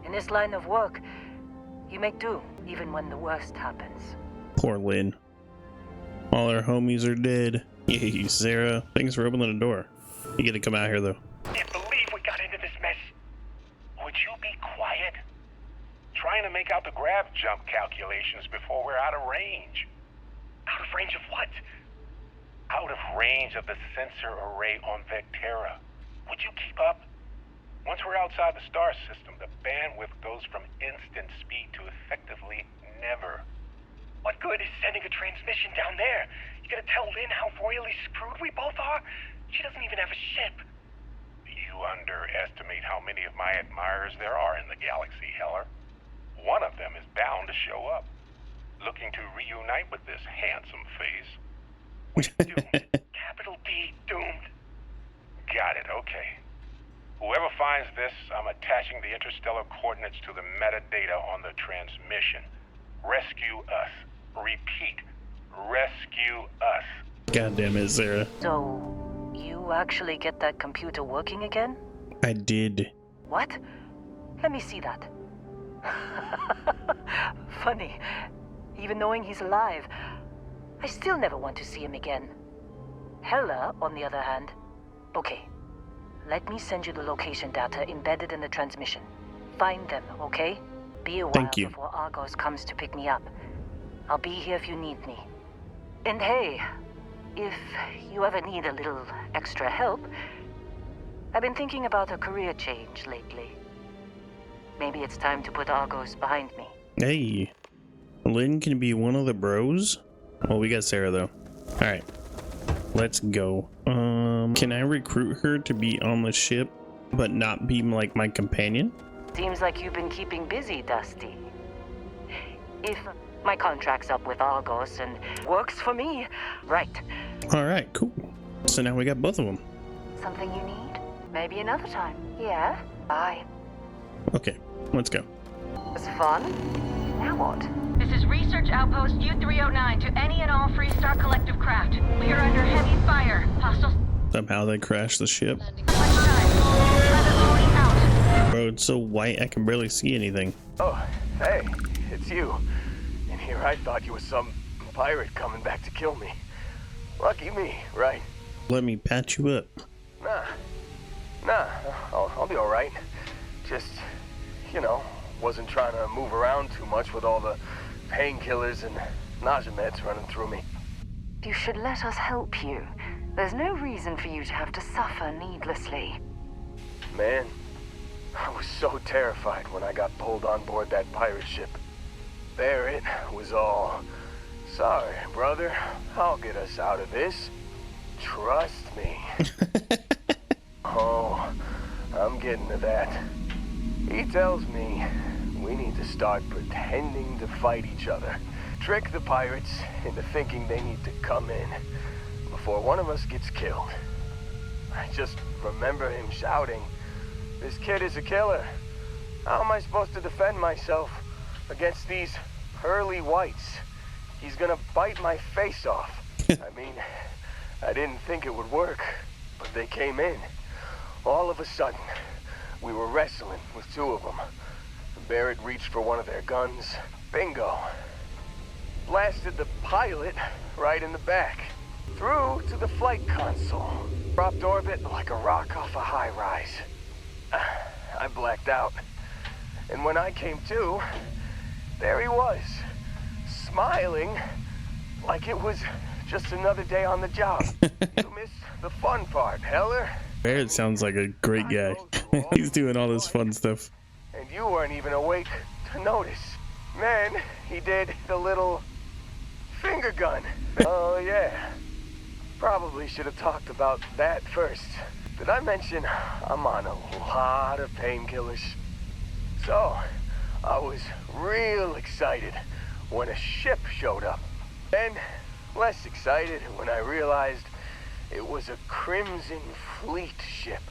In this line of work, you make do, even when the worst happens. Poor Lynn. All our homies are dead. Yay, Sarah. Thanks for opening the door. You get to come out here, though. Can't believe we got into this mess. Would you be quiet? Trying to make out the grav jump calculations before we're out of range. Out of range of what? Out of range of the sensor array on Vectera. Would you keep up? Once we're outside the star system, the bandwidth goes from instant speed to effectively never. What good is sending a transmission down there? You gonna tell Lynn how royally screwed we both are? She doesn't even have a ship. You underestimate how many of my admirers there are in the galaxy, Heller. One of them is bound to show up, looking to reunite with this handsome face. We're doomed. Capital D, doomed. Got it, okay. Whoever finds this, I'm attaching the interstellar coordinates to the metadata on the transmission. Rescue us. Repeat. Rescue us. God damn it, Sarah. So, you actually get that computer working again? I did. What? Let me see that. Funny. Even knowing he's alive, I still never want to see him again. Heller, on the other hand. Okay. Let me send you the location data embedded in the transmission. Find them, okay? Be a while before Argos comes to pick me up. I'll be here if you need me. And hey, if you ever need a little extra help, I've been thinking about a career change lately. Maybe it's time to put Argos behind me. Hey, Lynn can be one of the bros? Well, we got Sarah, though. Alright, let's go. Can I recruit her to be on the ship, but not be, like, my companion? Seems like you've been keeping busy, Dusty. If my contract's up with Argos and works for me, right. Alright, cool. So now we got both of them. Something you need? Maybe another time. Yeah? Bye. Okay, let's go. It's fun. Now what? This is Research Outpost U-309 to any and all Freestar Collective craft. We are under heavy fire. Hostile... Somehow they crashed the ship. Bro, it's so white I can barely see anything. Oh, hey, it's you. And here I thought you was some pirate coming back to kill me. Lucky me, right? Let me patch you up. Nah, I'll be alright. Just, you know, wasn't trying to move around too much with all the painkillers and nausea meds running through me. You should let us help you. There's no reason for you to have to suffer needlessly. Man, I was so terrified when I got pulled on board that pirate ship. There it was all. Sorry, brother. I'll get us out of this. Trust me. Oh, I'm getting to that. He tells me we need to start pretending to fight each other. Trick the pirates into thinking they need to come in before one of us gets killed. I just remember him shouting, "This kid is a killer. How am I supposed to defend myself against these pearly whites? He's gonna bite my face off." I mean, I didn't think it would work, but they came in. All of a sudden, we were wrestling with two of them. Barrett reached for one of their guns. Bingo. Blasted the pilot right in the back. Through to the flight console. Dropped orbit like a rock off a high rise. I blacked out. And when I came to, there he was. Smiling like it was just another day on the job. You missed the fun part, Heller. Barrett sounds like a great guy. He's doing all this fun stuff. And you weren't even awake to notice. Then he did the little finger gun. Oh yeah. Probably should have talked about that first. Did I mention I'm on a lot of painkillers? So, I was real excited when a ship showed up. Then, less excited when I realized it was a Crimson Fleet ship.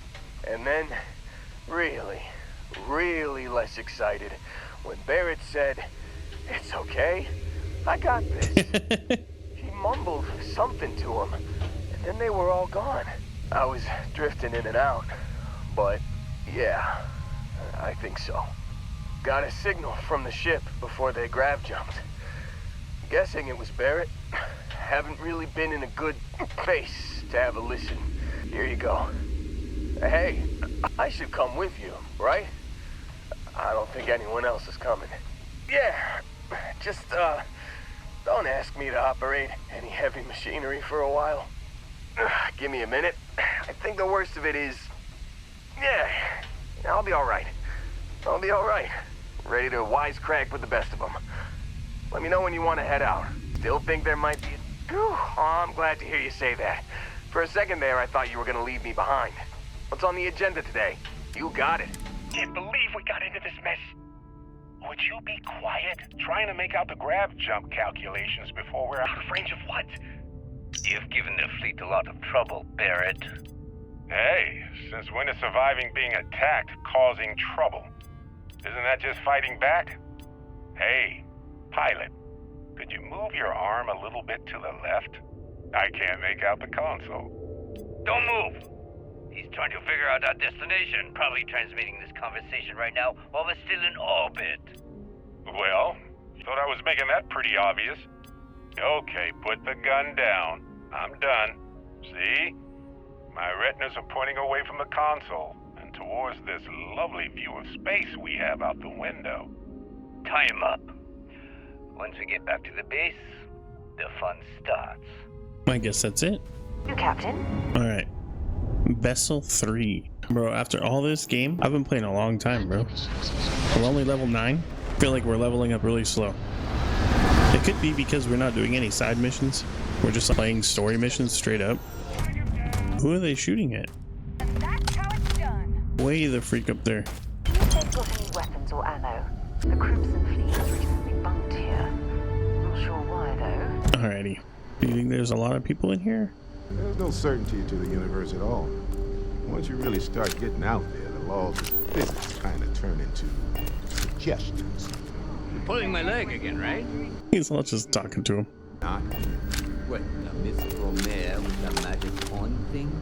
And then, really less excited when Barrett said, "It's okay, I got this." He mumbled something to him, and then they were all gone. I was drifting in and out, but yeah, I think so. Got a signal from the ship before they grav jumped. Guessing it was Barrett. Haven't really been in a good place to have a listen. Here you go. Hey, I should come with you, right? I don't think anyone else is coming. Yeah, just, don't ask me to operate any heavy machinery for a while. Give me a minute. I think the worst of it is... Yeah, I'll be alright. I'll be alright. Ready to wisecrack with the best of them. Let me know when you want to head out. Still think there might be... Whew, oh, I'm glad to hear you say that. For a second there, I thought you were going to leave me behind. What's on the agenda today? You got it. Can't believe we got into this mess. Would you be quiet? Trying to make out the grav jump calculations before we're out of range of what? You've given the fleet a lot of trouble, Barrett. Hey, since when is surviving being attacked causing trouble? Isn't that just fighting back? Hey, pilot, could you move your arm a little bit to the left? I can't make out the console. Don't move! He's trying to figure out our destination, probably transmitting this conversation right now while we're still in orbit. Well, thought I was making that pretty obvious. Okay, put the gun down. I'm done. See? My retinas are pointing away from the console and towards this lovely view of space we have out the window. Tie him up. Once we get back to the base, the fun starts. I guess that's it. You, Captain. Alright. Vessel 3. Bro, after all this game, I've been playing a long time, bro. We're only level 9. I feel like we're leveling up really slow. It could be because we're not doing any side missions. We're just playing story missions straight up. Who are they shooting at? That's how it's done. Way the freak up there. See if they've got any weapons or ammo. The Crimson Fleet has recently bunked here. Not sure why, though. Alrighty. Do you think there's a lot of people in here? There's no certainty to the universe at all. Once you really start getting out there, the laws of physics kind of turn into suggestions. You're pulling my leg again, right? He's not just talking to him. Not. What, the mythical mare with the magic horn thing?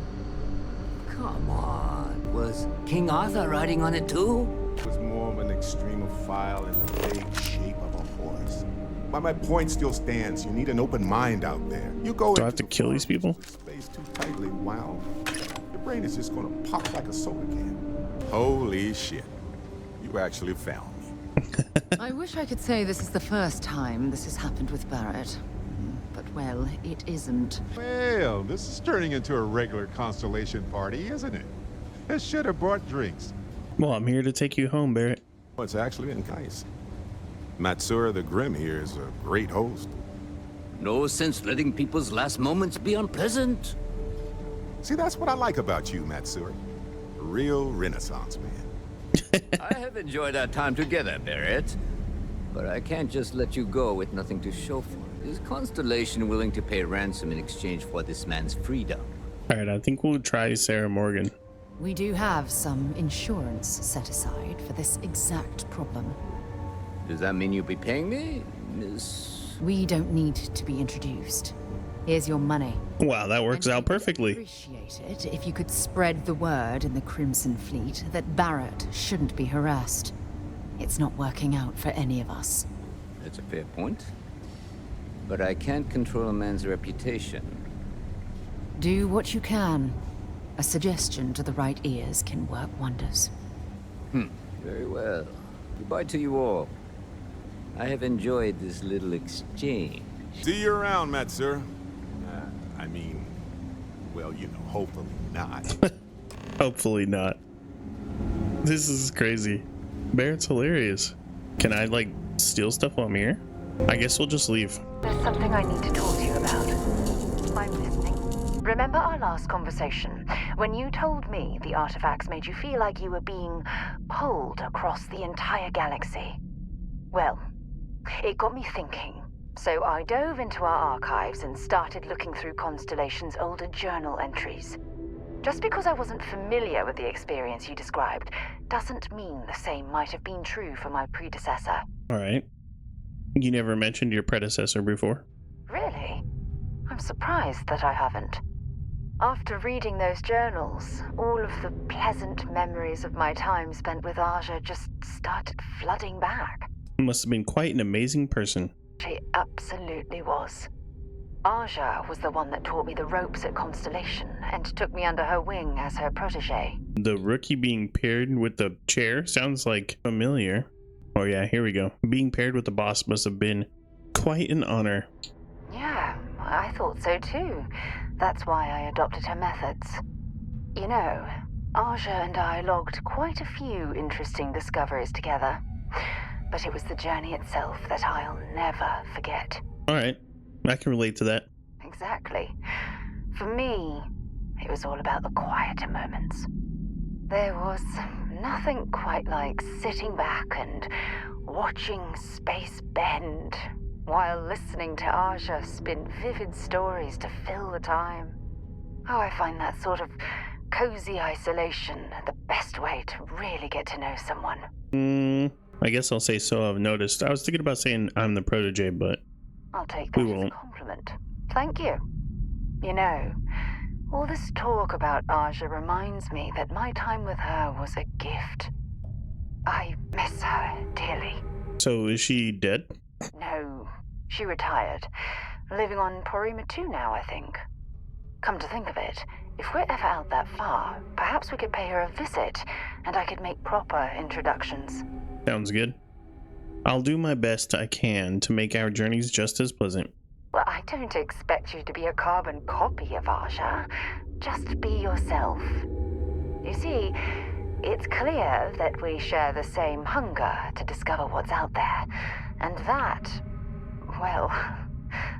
Come on. Was King Arthur riding on it too? It was more of an extremophile in the vague shape of a horse. But my point still stands. You need an open mind out there. You go. Do I have to kill these people? Space too tightly. Wow. Your brain is just gonna pop like a soda can. Holy shit. You actually found me. I wish I could say this is the first time this has happened with Barrett. But, well, it isn't. Well, this is turning into a regular Constellation party, isn't it? I should have brought drinks. Well, I'm here to take you home, Barrett. Well, it's actually been nice. Matsura the Grim here is a great host. No sense letting people's last moments be unpleasant. See, that's what I like about you, Matsura. A real Renaissance man. I have enjoyed our time together, Barrett. But I can't just let you go with nothing to show for it. Is Constellation willing to pay ransom in exchange for this man's freedom? Alright, I think we'll try Sarah Morgan. We do have some insurance set aside for this exact problem. Does that mean you'll be paying me, Miss? We don't need to be introduced. Here's your money. Wow, that works out perfectly. Appreciate it if you could spread the word in the Crimson Fleet that Barrett shouldn't be harassed. It's not working out for any of us. That's a fair point. But I can't control a man's reputation. Do what you can. A suggestion to the right ears can work wonders. Very well. Goodbye to you all. I have enjoyed this little exchange. See you around, Matsura. I mean, well, you know, hopefully not. Hopefully not. This is crazy. Barrett's hilarious. Can I, like, steal stuff while I'm here? I guess we'll just leave. There's something I need to talk to you about. I'm listening. Remember our last conversation, when you told me the artifacts made you feel like you were being pulled across the entire galaxy? Well, it got me thinking. So I dove into our archives and started looking through Constellation's older journal entries. Just because I wasn't familiar with the experience you described doesn't mean the same might have been true for my predecessor. Alright. You never mentioned your predecessor before? Really? I'm surprised that I haven't. After reading those journals, all of the pleasant memories of my time spent with Aja just started flooding back. Must have been quite an amazing person. She absolutely was. Aja was the one that taught me the ropes at Constellation and took me under her wing as her protege. The rookie being paired with the chair sounds like familiar. Oh yeah, here we go. Being paired with the boss must have been quite an honor. Yeah, I thought so too. That's why I adopted her methods. You know, Aja and I logged quite a few interesting discoveries together. But it was the journey itself that I'll never forget. Alright, I can relate to that. Exactly. For me, it was all about the quieter moments. There was nothing quite like sitting back and watching space bend while listening to Aja spin vivid stories to fill the time. Oh, I find that sort of cozy isolation the best way to really get to know someone. I guess I'll say so. I've noticed. I was thinking about saying I'm the protege, but I'll take that as a compliment. Thank you. You know, all this talk about Aja reminds me that my time with her was a gift. I miss her dearly. So is she dead? No, she retired. Living on Porima 2 now, I think. Come to think of it, if we're ever out that far, perhaps we could pay her a visit, and I could make proper introductions. Sounds good. I'll do my best I can to make our journeys just as pleasant. Well, I don't expect you to be a carbon copy of Aja. Just be yourself. You see, it's clear that we share the same hunger to discover what's out there. And that, well,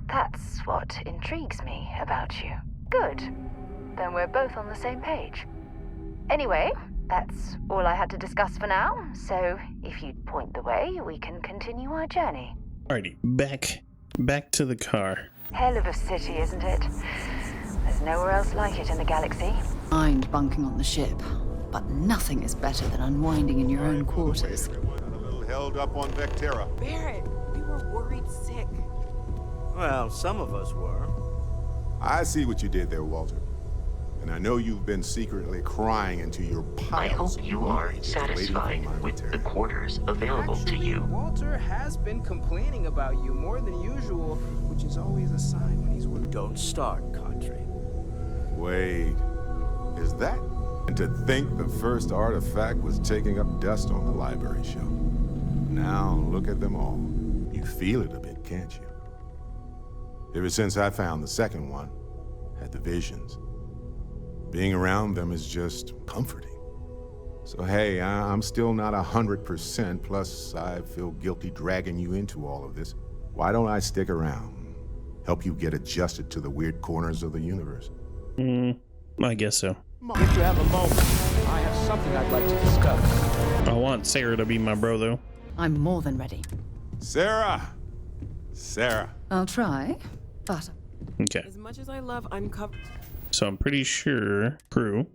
that's what intrigues me about you. Good. Then we're both on the same page. Anyway, that's all I had to discuss for now, so if you'd point the way, we can continue our journey. Alrighty, back to the car. Hell of a city, isn't it? There's nowhere else like it in the galaxy. Mind bunking on the ship, but nothing is better than unwinding in your own quarters. A little held up on Vectera. Barrett, we were worried sick. Well, some of us were. I see what you did there, Walter. And I know you've been secretly crying into your I piles. hope you are satisfied with the quarters available to you. Walter has been complaining about you more than usual, which is always a sign when he's with. Don't start, Cadre. Wait, is that? And to think the first artifact was taking up dust on the library shelf. Now look at them all. You feel it a bit, can't you? Ever since I found the second one, had the visions. Being around them is just comforting. So hey, I'm still not 100%, plus I feel guilty dragging you into all of this. Why don't I stick around? Help you get adjusted to the weird corners of the universe? I guess so. If you have a moment, I have something I'd like to discuss. I want Sarah to be my bro, though. I'm more than ready. Sarah! I'll try, but... Okay. As much as I love uncovered... So I'm pretty sure crew.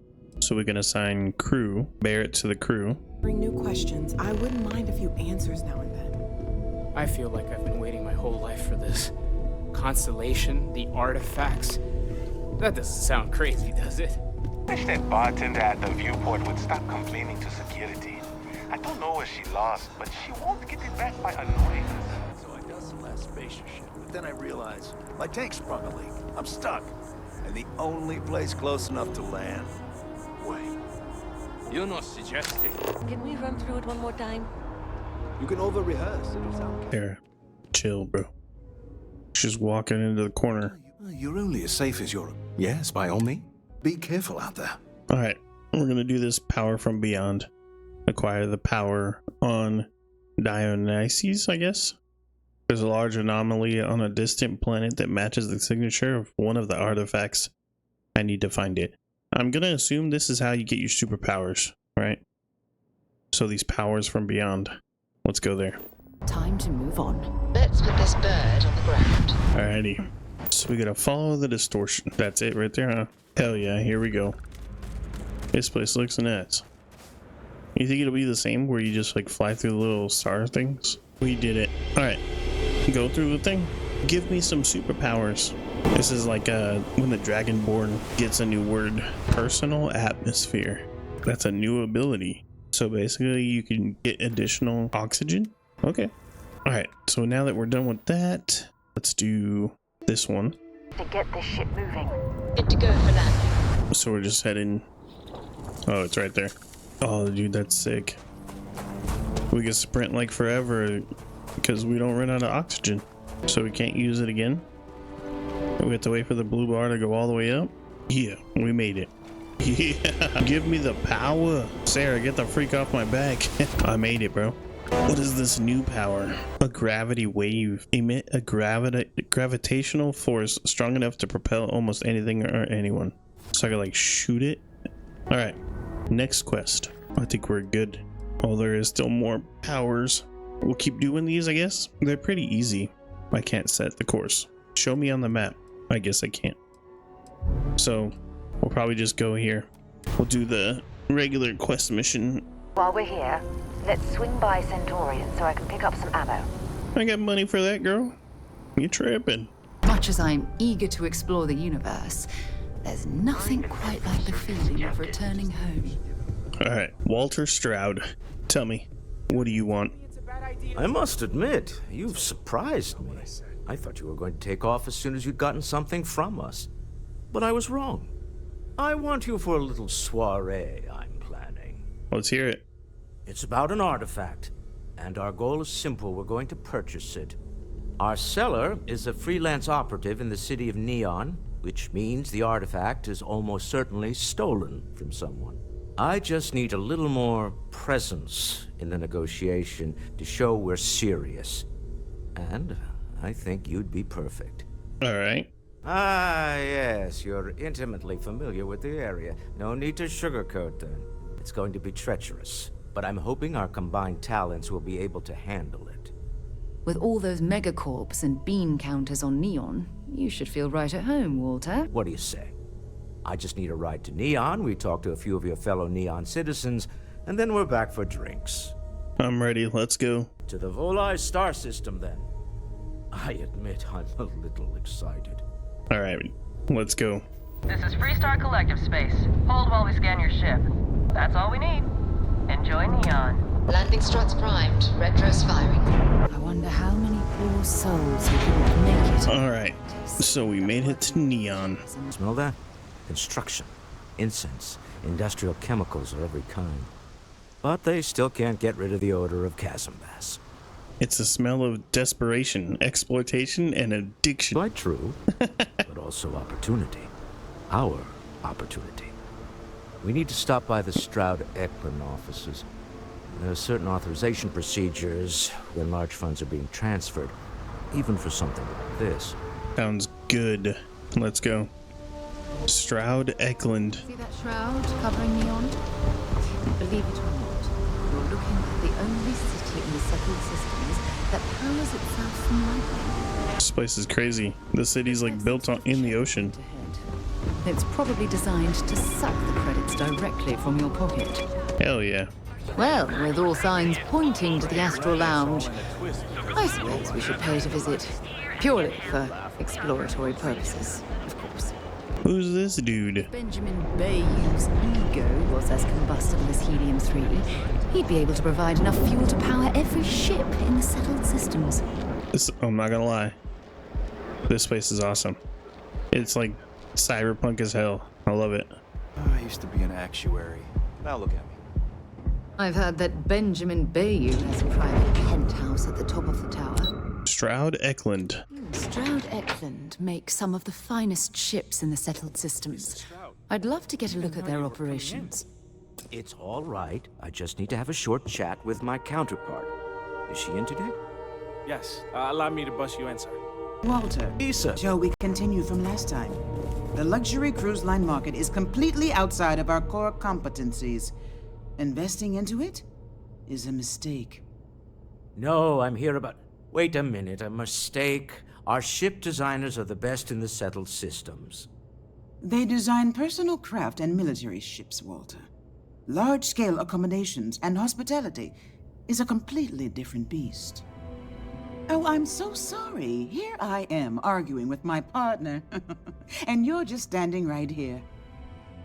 So we can assign crew, Barrett to the crew. Bring new questions. I wouldn't mind a few answers now and then. I feel like I've been waiting my whole life for this. Constellation, the artifacts. That doesn't sound crazy, does it? Wish that bartender at the viewport would stop complaining to security. I don't know where she lost, but she won't get it back by annoying us. So I got some last spaceship ship, but then I realized my tank sprung a leak. I'm stuck. And the only place close enough to land. Wait. You're not suggesting. Can we run through it one more time? You can over-rehearse. It'll sound... Sarah, chill, bro. She's walking into the corner. You're only as safe as you're... Yes, by all means. Be careful out there. Alright, we're gonna do this power from beyond. Acquire the power on Dionysus, I guess. There's a large anomaly on a distant planet that matches the signature of one of the artifacts. I need to find it. I'm gonna assume this is how you get your superpowers, right? So these powers from beyond. Let's go there. Time to move on. Let's put this bird on the ground. Alrighty. So we gotta follow the distortion. That's it right there, huh? Hell yeah, here we go. This place looks nuts. You think it'll be the same where you just like fly through the little star things? We did it. Alright. Go through the thing. Give me some superpowers. This is like when the Dragonborn gets a new word, personal atmosphere. That's a new ability. So basically you can get additional oxygen. Okay. All right. So now that we're done with that, let's do this one. To get this ship moving. Good to go for landing. So we're just heading. Oh, it's right there. Oh, dude, that's sick. We can sprint like forever because we don't run out of oxygen. So we can't use it again. We have to wait for the blue bar to go all the way up. Yeah, we made it. Yeah, give me the power. Sarah, get the freak off my back. I made it, bro. What is this new power? A gravity wave. Emit a gravitational force strong enough to propel almost anything or anyone. So I can like shoot it. All right, next quest. I think we're good. Oh, there is still more powers. We'll keep doing these, I guess. They're pretty easy. I can't set the course. Show me on the map. I guess I can't. So we'll probably just go here. We'll do the regular quest mission. While we're here, let's swing by Centaurian so I can pick up some ammo. I got money for that, girl. You tripping. Much as I'm eager to explore the universe, there's nothing quite like the feeling of returning home. All right, Walter Stroud, tell me, what do you want? I must admit, you've surprised me. I thought you were going to take off as soon as you'd gotten something from us. But I was wrong. I want you for a little soiree I'm planning. Let's hear it. It's about an artifact, and our goal is simple. We're going to purchase it. Our seller is a freelance operative in the city of Neon, which means the artifact is almost certainly stolen from someone. I just need a little more presence in the negotiation to show we're serious. And I think you'd be perfect. All right. Ah, yes, you're intimately familiar with the area. No need to sugarcoat then. It's going to be treacherous, but I'm hoping our combined talents will be able to handle it. With all those megacorps and bean counters on Neon, you should feel right at home, Walter. What do you say? I just need a ride to Neon, we talk to a few of your fellow Neon citizens, and then we're back for drinks. I'm ready, let's go. To the Volai star system, then. I admit I'm a little excited. All right, let's go. This is Freestar Collective Space. Hold while we scan your ship. That's all we need. Enjoy Neon. Landing struts primed. Retros firing. I wonder how many poor souls who couldn't make it. All right, so we made it to Neon. Smell that? Construction, incense, industrial chemicals of every kind. But they still can't get rid of the odor of chasm bass. It's a smell of desperation, exploitation, and addiction. Quite true, but also opportunity. Our opportunity. We need to stop by the Stroud-Eklund offices. There are certain authorization procedures when large funds are being transferred, even for something like this. Sounds good. Let's go. Stroud-Eklund. See that shroud covering Neon? Believe it or not, you're looking at the only city in the settled systems that powers itself from lightning. This place is crazy. The city's like built in the ocean. It's probably designed to suck the credits directly from your pocket. Hell yeah. Well, with all signs pointing to the Astral Lounge, I suppose we should pay it a visit. Purely for exploratory purposes, of course. Who's this dude? Benjamin Bayou's ego was as combustible as helium-3. He'd be able to provide enough fuel to power every ship in the settled systems. I'm not gonna lie. This place is awesome. It's like cyberpunk as hell. I love it. I used to be an actuary. Now look at me. I've heard that Benjamin Bayou has a private penthouse at the top of the tower. Stroud-Eklund. Stroud-Eklund makes some of the finest ships in the settled systems. I'd love to get a look at their operations. It's all right. I just need to have a short chat with my counterpart. Is she in today? Yes. Allow me to bust you in, sir. Walter, Lisa. shall we continue from last time? The luxury cruise line market is completely outside of our core competencies. Investing into it is a mistake. No, I'm here about... Wait a minute, a mistake. Our ship designers are the best in the settled systems. They design personal craft and military ships, Walter. Large-scale accommodations and hospitality is a completely different beast. Oh, I'm so sorry. Here I am arguing with my partner. And you're just standing right here.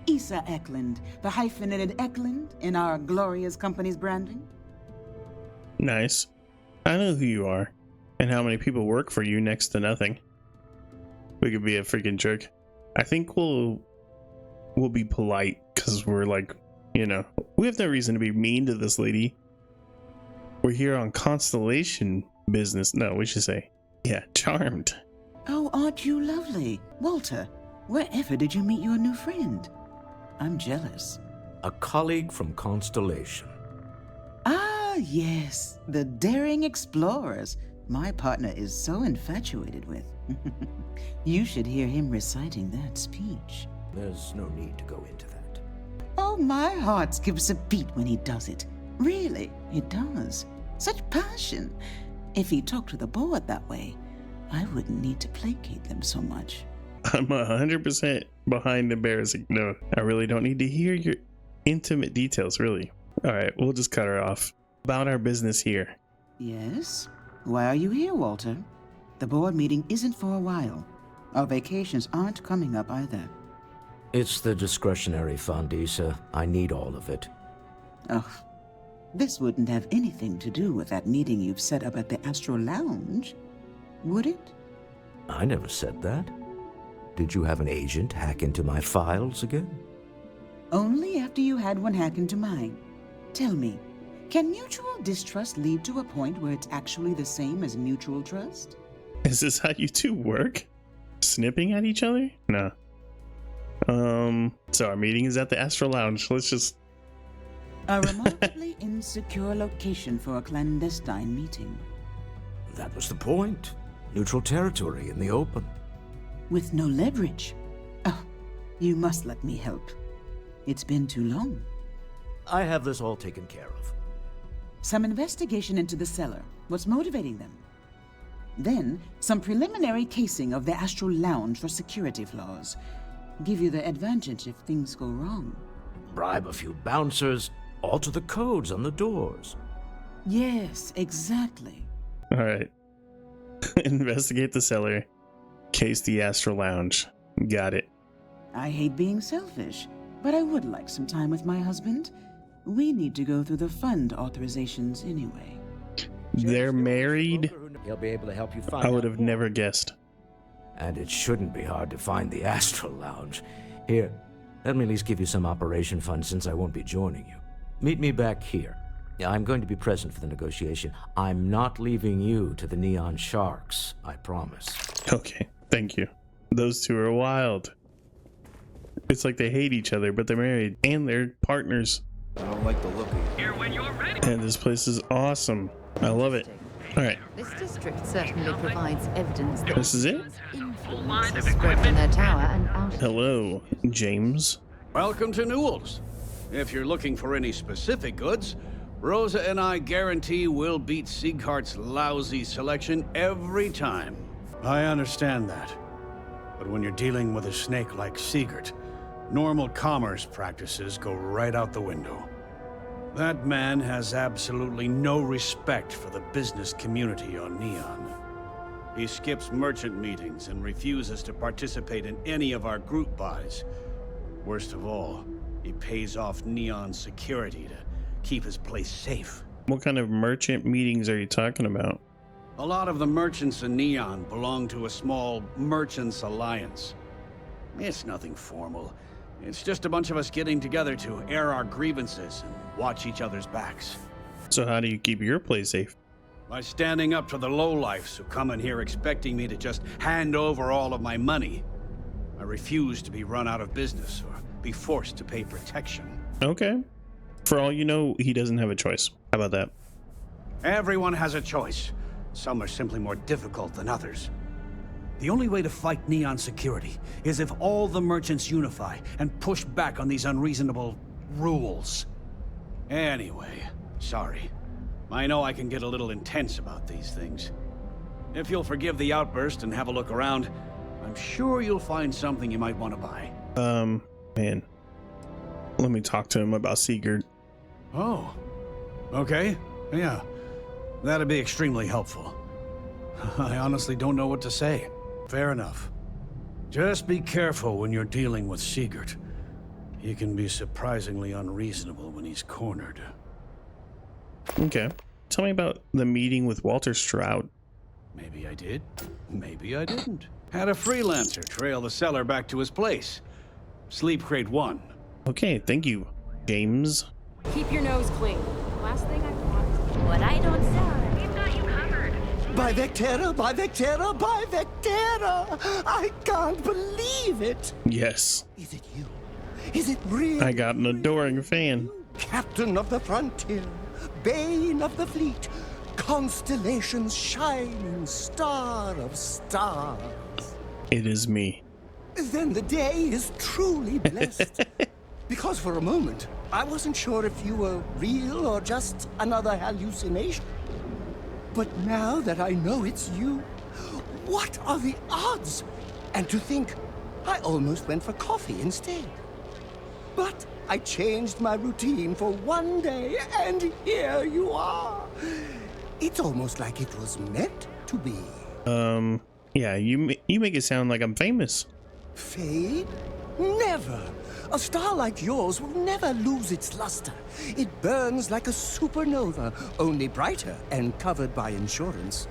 Issa Eklund, the hyphenated Eklund in our glorious company's branding. Nice. I know who you are and how many people work for you next to nothing. We could be a freaking jerk. I think we'll be polite because we're like, you know, we have no reason to be mean to this lady. We're here on Constellation business. No, we should say, yeah, charmed. Oh, aren't you lovely? Walter, wherever did you meet your new friend? I'm jealous. A colleague from Constellation. Ah, yes, the daring explorers my partner is so infatuated with. You should hear him reciting that speech. There's no need to go into that. Oh, my heart skips a beat when he does it. Really, it does. Such passion. If he talked to the board that way, I wouldn't need to placate them so much. I'm 100% behind embarrassing. No, I really don't need to hear your intimate details, really. All right, we'll just cut her off. About our business here. Yes? Why are you here, Walter? The board meeting isn't for a while. Our vacations aren't coming up either. It's the discretionary fund, Issa. I need all of it. Oh, this wouldn't have anything to do with that meeting you've set up at the Astro Lounge, would it? I never said that. Did you have an agent hack into my files again? Only after you had one hack into mine. Tell me, can mutual distrust lead to a point where it's actually the same as mutual trust? Is this how you two work? Snipping at each other? No. So our meeting is at the Astro Lounge. Let's just... A remarkably insecure location for a clandestine meeting. That was the point. Neutral territory in the open. With no leverage. Oh, you must let me help. It's been too long. I have this all taken care of. Some investigation into the cellar. What's motivating them? Then, some preliminary casing of the Astral Lounge for security flaws. Give you the advantage if things go wrong. Bribe a few bouncers, alter the codes on the doors. Yes, exactly. All right. Investigate the cellar. Case the Astral Lounge. Got it. I hate being selfish, but I would like some time with my husband. We need to go through the fund authorizations anyway. They're married? He'll be able to help you find I would have never guessed. And it shouldn't be hard to find the Astral Lounge. Here, let me at least give you some operation funds since I won't be joining you. Meet me back here. I'm going to be present for the negotiation. I'm not leaving you to the Neon Sharks, I promise. Okay, thank you. Those two are wild. It's like they hate each other, but they're married and they're partners. I don't like the look of you. Here when you're ready. And this place is awesome. I love it. All right. This district certainly provides evidence that This is it? influence has spread from their tower and out. Hello, James. Welcome to Newell's. If you're looking for any specific goods, Rosa and I guarantee we'll beat Sieghart's lousy selection every time. I understand that. But when you're dealing with a snake like Siegert, normal commerce practices go right out the window. That man has absolutely no respect for the business community on Neon. He skips merchant meetings and refuses to participate in any of our group buys. Worst of all, he pays off Neon security to keep his place safe. What kind of merchant meetings are you talking about? A lot of the merchants in Neon belong to a small merchants alliance. It's nothing formal. It's just a bunch of us getting together to air our grievances and watch each other's backs. So how do you keep your place safe? By standing up to the lowlifes who come in here expecting me to just hand over all of my money. I refuse to be run out of business or be forced to pay protection. Okay. For all you know, he doesn't have a choice. How about that? Everyone has a choice. Some are simply more difficult than others. The only way to fight Neon security is if all the merchants unify and push back on these unreasonable rules. Anyway, sorry. I know I can get a little intense about these things. If you'll forgive the outburst and have a look around, I'm sure you'll find something you might want to buy. Man. Let me talk to him about Sigurd. Oh. Okay. Yeah. That'd be extremely helpful. I honestly don't know what to say. Fair enough. Just be careful when you're dealing with Sigurd. He can be surprisingly unreasonable when he's cornered. Okay. Tell me about the meeting with Walter Stroud. Maybe I did. Maybe I didn't. Had a freelancer trail the seller back to his place. Sleep crate 1. Okay, thank you, James. Keep your nose clean. Last thing I want. What I don't sell. We've got you covered. By Vectera, by Vectera, by Vectera! I can't believe it! Yes. Is it you? Is it real? I got an adoring fan. Captain of the frontier, bane of the fleet, constellation's shining star of stars. It is me. Then the day is truly blessed. Because for a moment, I wasn't sure if you were real or just another hallucination. But now that I know it's you, what are the odds? And to think, I almost went for coffee instead. But I changed my routine for one day, and here you are. It's almost like it was meant to be. Yeah, you make it sound like I'm famous. Fade? Never. A star like yours will never lose its luster. It burns like a supernova, only brighter and covered by insurance.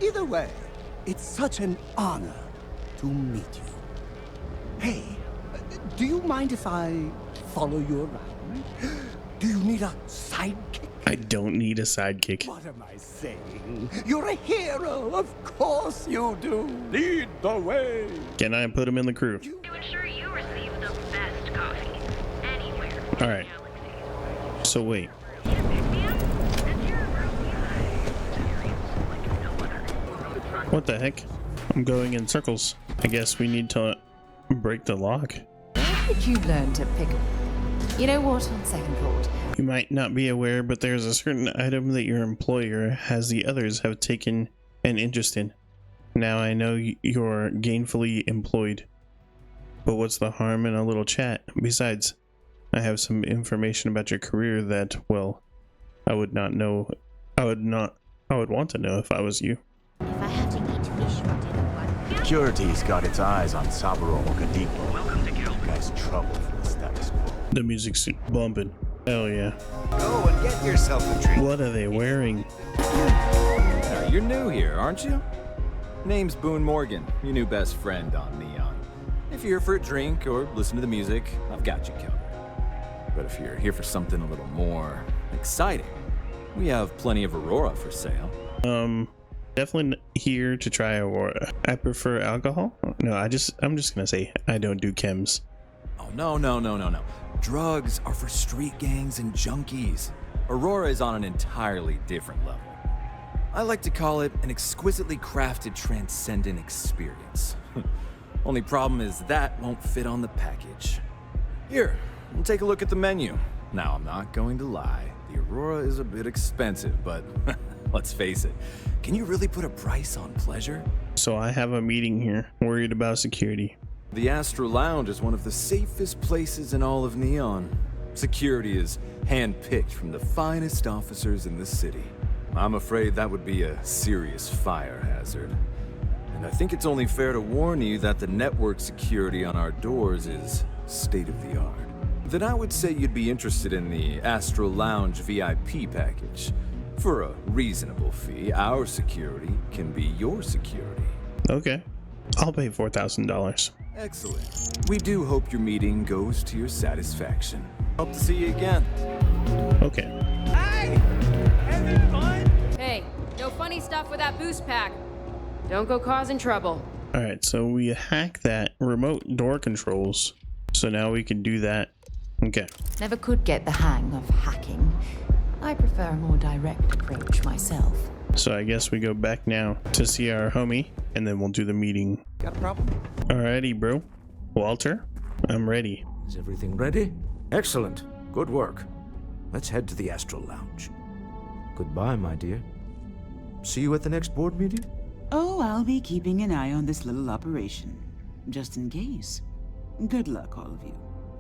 Either way, it's such an honor to meet you. Hey, do you mind if I follow you around? Do you need a sidekick? I don't need a sidekick. What am I saying? You're a hero, of course you do. Lead the way. Can I put him in the crew? To ensure you receive the best coffee anywhere. All right. So wait. What the heck? I'm going in circles. I guess we need to break the lock. How did you learn to pick up? You know what, on second thought. You might not be aware, but there's a certain item that your employer has the others have taken an interest in. Now I know you're gainfully employed. But what's the harm in a little chat? Besides, I have some information about your career that, well, I would want to know if I was you. If I have to eat fish for dinner, Security's got its eyes on Saburo Okadipo. Welcome to Guild. Guy's trouble for the status quo. The music's bumping. Hell yeah. Go and get yourself a drink. What are they wearing? You're new here, aren't you? Name's Boone Morgan, your new best friend on Neon. If you're here for a drink or listen to the music, I've got you covered. But if you're here for something a little more exciting, we have plenty of Aurora for sale. Definitely here to try Aurora. I prefer alcohol. No, I'm just gonna say I don't do chems. Oh, no. Drugs are for street gangs and junkies. Aurora is on an entirely different level. I like to call it an exquisitely crafted transcendent experience. Only problem is that won't fit on the package. Here, take a look at the menu. Now, I'm not going to lie. The Aurora is a bit expensive, but let's face it. Can you really put a price on pleasure? So I have a meeting here, worried about security. The Astro Lounge is one of the safest places in all of Neon. Security is handpicked from the finest officers in the city. I'm afraid that would be a serious fire hazard. And I think it's only fair to warn you that the network security on our doors is state-of-the-art. Then I would say you'd be interested in the Astro Lounge VIP package. For a reasonable fee, our security can be your security. Okay. I'll pay $4,000. Excellent. We do hope your meeting goes to your satisfaction. Hope to see you again. Okay. Hey! Having fun? Hey, no funny stuff with that boost pack. Don't go causing trouble. Alright, so we hack that remote door controls. So now we can do that. Okay. Never could get the hang of hacking. I prefer a more direct approach myself. So I guess we go back now to see our homie, and then we'll do the meeting. Got a problem? Alrighty, bro. Walter, I'm ready. Is everything ready? Excellent. Good work. Let's head to the Astral Lounge. Goodbye, my dear. See you at the next board meeting? Oh, I'll be keeping an eye on this little operation. Just in case. Good luck, all of you.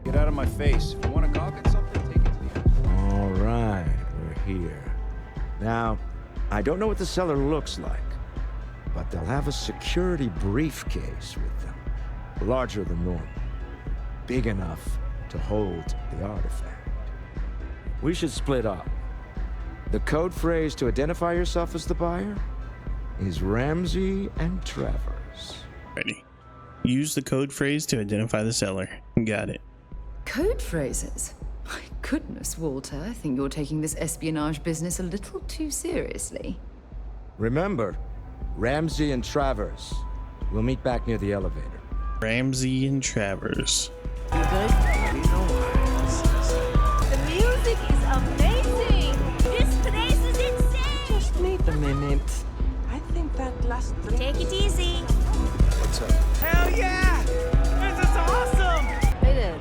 Get out of my face. If you want to gawk at something, take it to the end. All right, we're here. Now, I don't know what the cellar looks like, but they'll have a security briefcase with them. Larger than normal. Big enough to hold the artifact. We should split up. The code phrase to identify yourself as the buyer is Ramsey and Travers. Ready. Use the code phrase to identify the seller. Got it. Code phrases? My goodness, Walter, I think you're taking this espionage business a little too seriously. Remember, Ramsey and Travers. We'll meet back near the elevator. Ramsey and Travers. You good? The music is amazing! This place is insane! Just wait a minute. I think that last drink... Take it easy. What's up? Hell yeah! This is awesome! Hey there.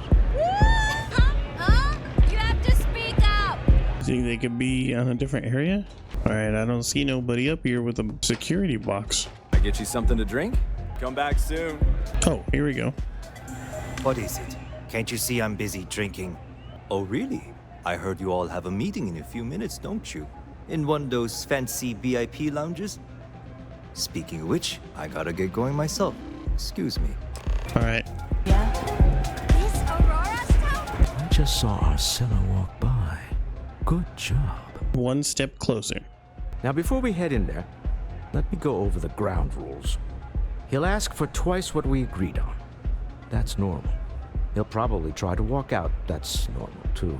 Huh? You have to speak up! Think they could be on a different area? Alright, I don't see nobody up here with a security box. I get you something to drink? Come back soon. Oh, here we go. What is it? Can't you see I'm busy drinking? Oh, really? I heard you all have a meeting in a few minutes, don't you? In one of those fancy VIP lounges? Speaking of which, I gotta get going myself. Excuse me. Alright. This Aurora stuff? I just saw Arcilla walk by. Good job. One step closer. Now, before we head in there, let me go over the ground rules. He'll ask for twice what we agreed on. That's normal. He'll probably try to walk out. That's normal, too.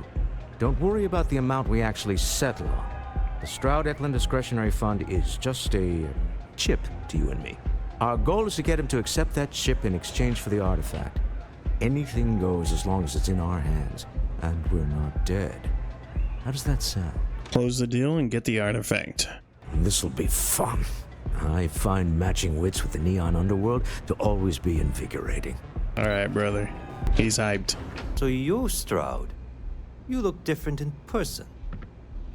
Don't worry about the amount we actually settle on. The Stroud-Eklund Discretionary Fund is just a chip to you and me. Our goal is to get him to accept that chip in exchange for the artifact. Anything goes as long as it's in our hands, and we're not dead. How does that sound? Close the deal and get the artifact. This'll be fun. I find matching wits with the neon underworld to always be invigorating. Alright, brother. He's hyped. So you're Stroud. You look different in person.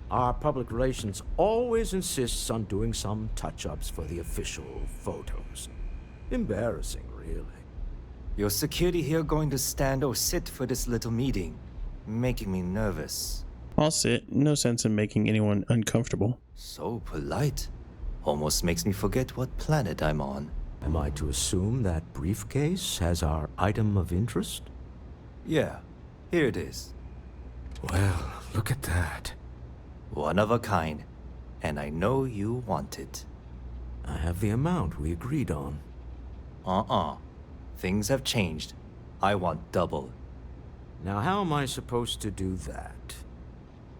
Our public relations always insists on doing some touch-ups for the official photos. Embarrassing, really. Your security here going to stand or sit for this little meeting, making me nervous. I'll sit. No sense in making anyone uncomfortable. So polite. Almost makes me forget what planet I'm on. Am I to assume that briefcase has our item of interest? Yeah, here it is. Well, look at that. One of a kind, and I know you want it. I have the amount we agreed on. Things have changed. I want double. Now, how am I supposed to do that?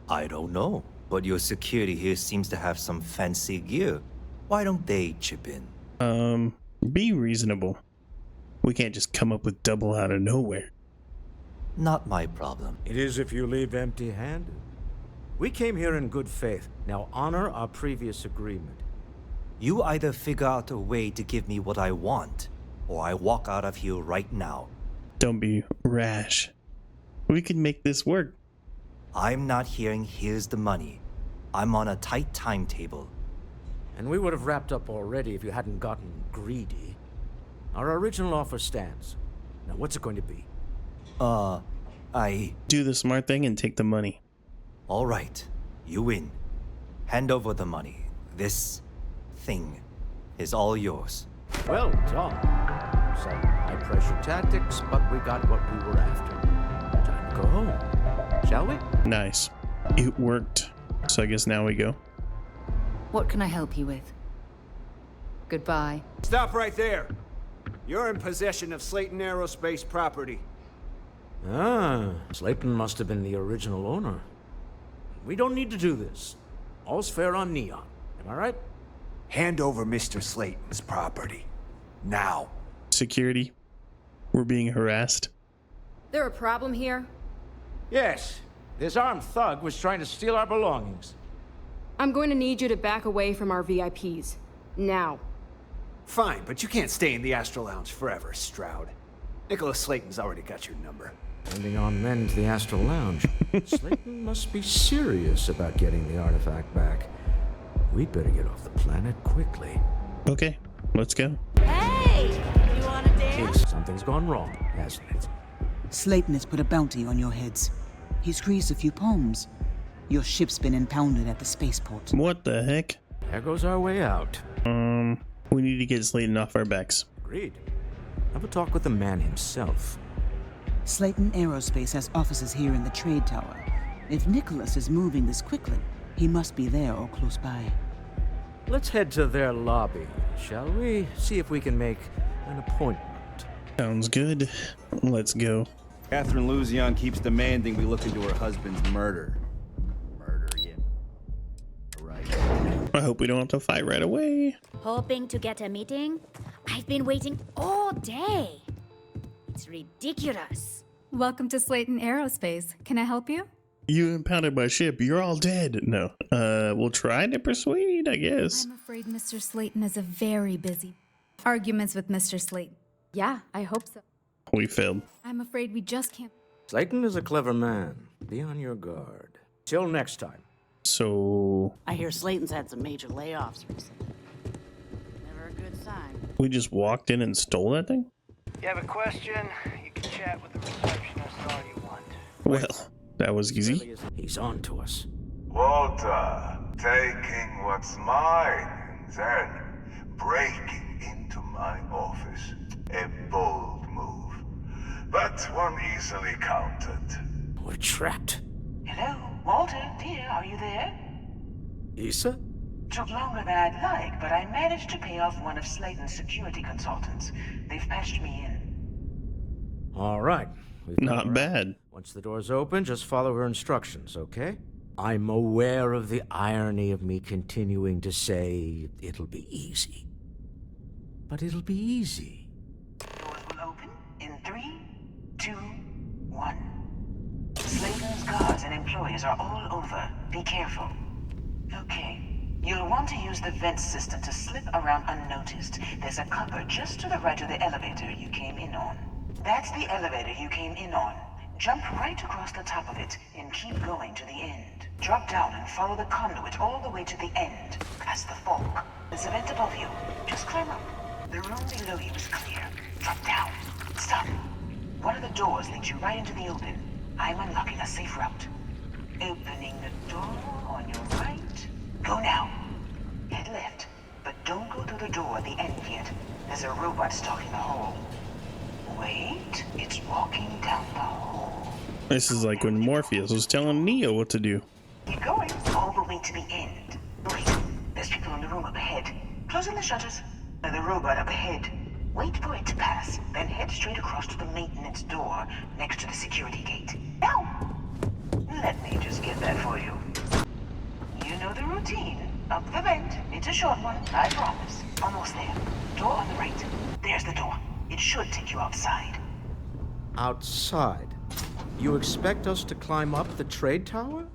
I don't know, but your security here seems to have some fancy gear. Why don't they chip in? Be reasonable. We can't just come up with double out of nowhere. Not my problem. It is if you leave empty-handed. We came here in good faith. Now honor our previous agreement. You either figure out a way to give me what I want, or I walk out of here right now. Don't be rash. We can make this work. I'm not hearing here's the money. I'm on a tight timetable. And we would have wrapped up already if you hadn't gotten greedy. Our original offer stands. Now what's it going to be? Do the smart thing and take the money. All right, you win. Hand over the money. This thing is all yours. Well done. Some high-pressure tactics, but we got what we were after. Time to go home. Shall we? Nice. It worked. So I guess now we go. What can I help you with? Goodbye. Stop right there. You're in possession of Slayton Aerospace property. Ah, Slayton must have been the original owner. We don't need to do this. All's fair on Neon. Am I right? Hand over Mr. Slayton's property. Now. Security. We're being harassed. There a problem here? Yes. This armed thug was trying to steal our belongings. I'm going to need you to back away from our VIPs. Now. Fine, but you can't stay in the Astral Lounge forever, Stroud. Nicholas Slayton's already got your number. Sending on men to the Astral Lounge. Slayton must be serious about getting the artifact back. We'd better get off the planet quickly. Okay, let's go. Hey! You wanna dance? Something's gone wrong, hasn't it? Slayton has put a bounty on your heads. He's greased a few palms. Your ship's been impounded at the spaceport. What the heck? There goes our way out. We need to get Slayton off our backs. Agreed. Have a talk with the man himself. Slayton Aerospace has offices here in the trade tower. If Nicholas is moving this quickly, he must be there or close by. Let's head to their lobby, shall we? See if we can make an appointment. Sounds good. Let's go. Catherine Luzion keeps demanding we look into her husband's murder. Murder, yeah. Right. I hope we don't have to fight right away. Hoping to get a meeting? I've been waiting all day. It's ridiculous. Welcome to Slayton Aerospace. Can I help you? You impounded my ship. You're all dead. No. We'll try to persuade, I guess. I'm afraid Mr. Slayton is a very busy. Arguments with Mr. Slayton. Yeah, I hope so. We failed. I'm afraid we just can't. Slayton is a clever man. Be on your guard. Till next time. So... I hear Slayton's had some major layoffs recently. Never a good sign. We just walked in and stole that thing? You have a question? You can chat with the receptionist all you want. Well, that was easy. He's on to us. Walter, taking what's mine, then breaking into my office. A bold move, but one easily countered. We're trapped. Hello, Walter, dear, are you there? Issa? Took longer than I'd like, but I managed to pay off one of Slayton's security consultants. They've patched me in. All right. Not bad. Once the door's open, just follow her instructions, okay? I'm aware of the irony of me continuing to say it'll be easy. But it'll be easy. Doors will open in 3, 2, 1. Slayton's guards and employees are all over. Be careful. Okay. You'll want to use the vent system to slip around unnoticed. There's a cupboard just to the right of the elevator you came in on. That's the elevator you came in on. Jump right across the top of it and keep going to the end. Drop down and follow the conduit all the way to the end, past the fork. There's a vent above you. Just climb up. The room below you is clear. Drop down. Stop. One of the doors leads you right into the open. I'm unlocking a safe route. Opening the door on your right. Go now. Head left, but don't go through the door at the end yet. There's a robot stalking the hall. Wait, it's walking down the hall. This is like when Morpheus was telling Neo what to do. Keep going all the way to the end. Wait, there's people in the room up ahead. Closing the shutters. The robot up ahead. Wait for it to pass, then head straight across to the maintenance door next to the security gate. Now, let me just get that for you. You know the routine. Up the vent. It's a short one, I promise. Almost there. Door on the right. There's the door. It should take you outside. Outside? You expect us to climb up the trade tower?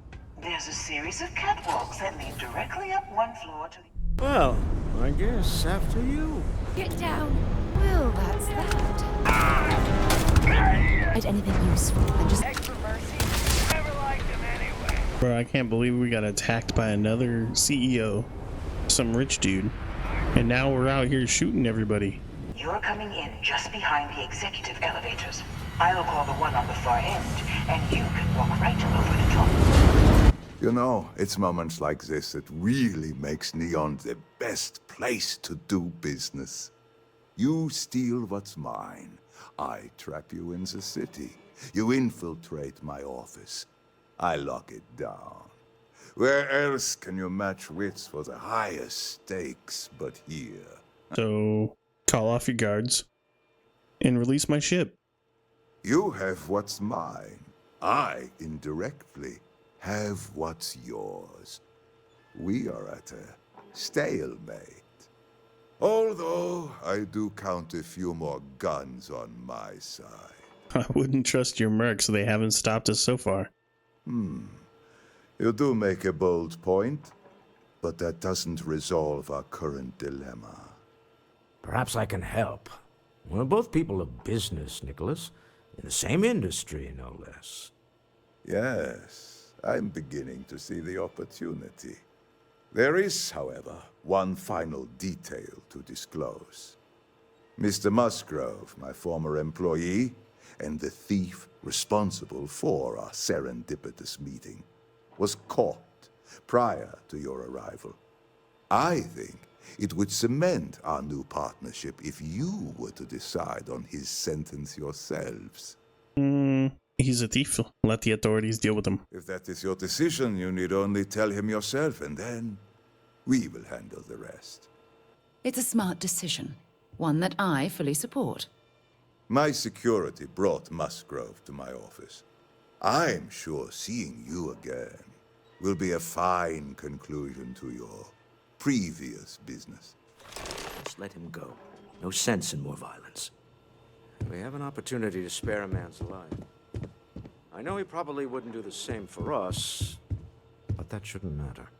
There's a series of catwalks that lead directly up one floor to the... Well, I guess after you. Get down. Well, that's that. At anything useful and just... Bro, I can't believe we got attacked by another CEO. Some rich dude. And now we're out here shooting everybody. You're coming in just behind the executive elevators. I'll call the one on the far end, and you can walk right over the top. You know, it's moments like this that really makes Neon the best place to do business. You steal what's mine. I trap you in the city. You infiltrate my office. I lock it down. Where else can you match wits for the highest stakes but here? So, call off your guards and release my ship. You have what's mine. I, indirectly, have what's yours. We are at a stalemate. Although I do count a few more guns on my side. I wouldn't trust your mercs. They haven't stopped us so far. You do make a bold point, but that doesn't resolve our current dilemma. Perhaps I can help. We're both people of business, Nicholas. In the same industry, no less. Yes, I'm beginning to see the opportunity. There is, however, one final detail to disclose. Mr. Musgrove, my former employee, and the thief responsible for our serendipitous meeting, was caught prior to your arrival. I think It would cement our new partnership if you were to decide on his sentence yourselves. He's a thief. Let the authorities deal with him. If that is your decision, you need only tell him yourself, and then we will handle the rest. It's a smart decision, one that I fully support. My security brought Musgrove to my office. I'm sure seeing you again will be a fine conclusion to your previous business. Just let him go. No sense in more violence. We have an opportunity to spare a man's life. I know he probably wouldn't do the same for us, but that shouldn't matter.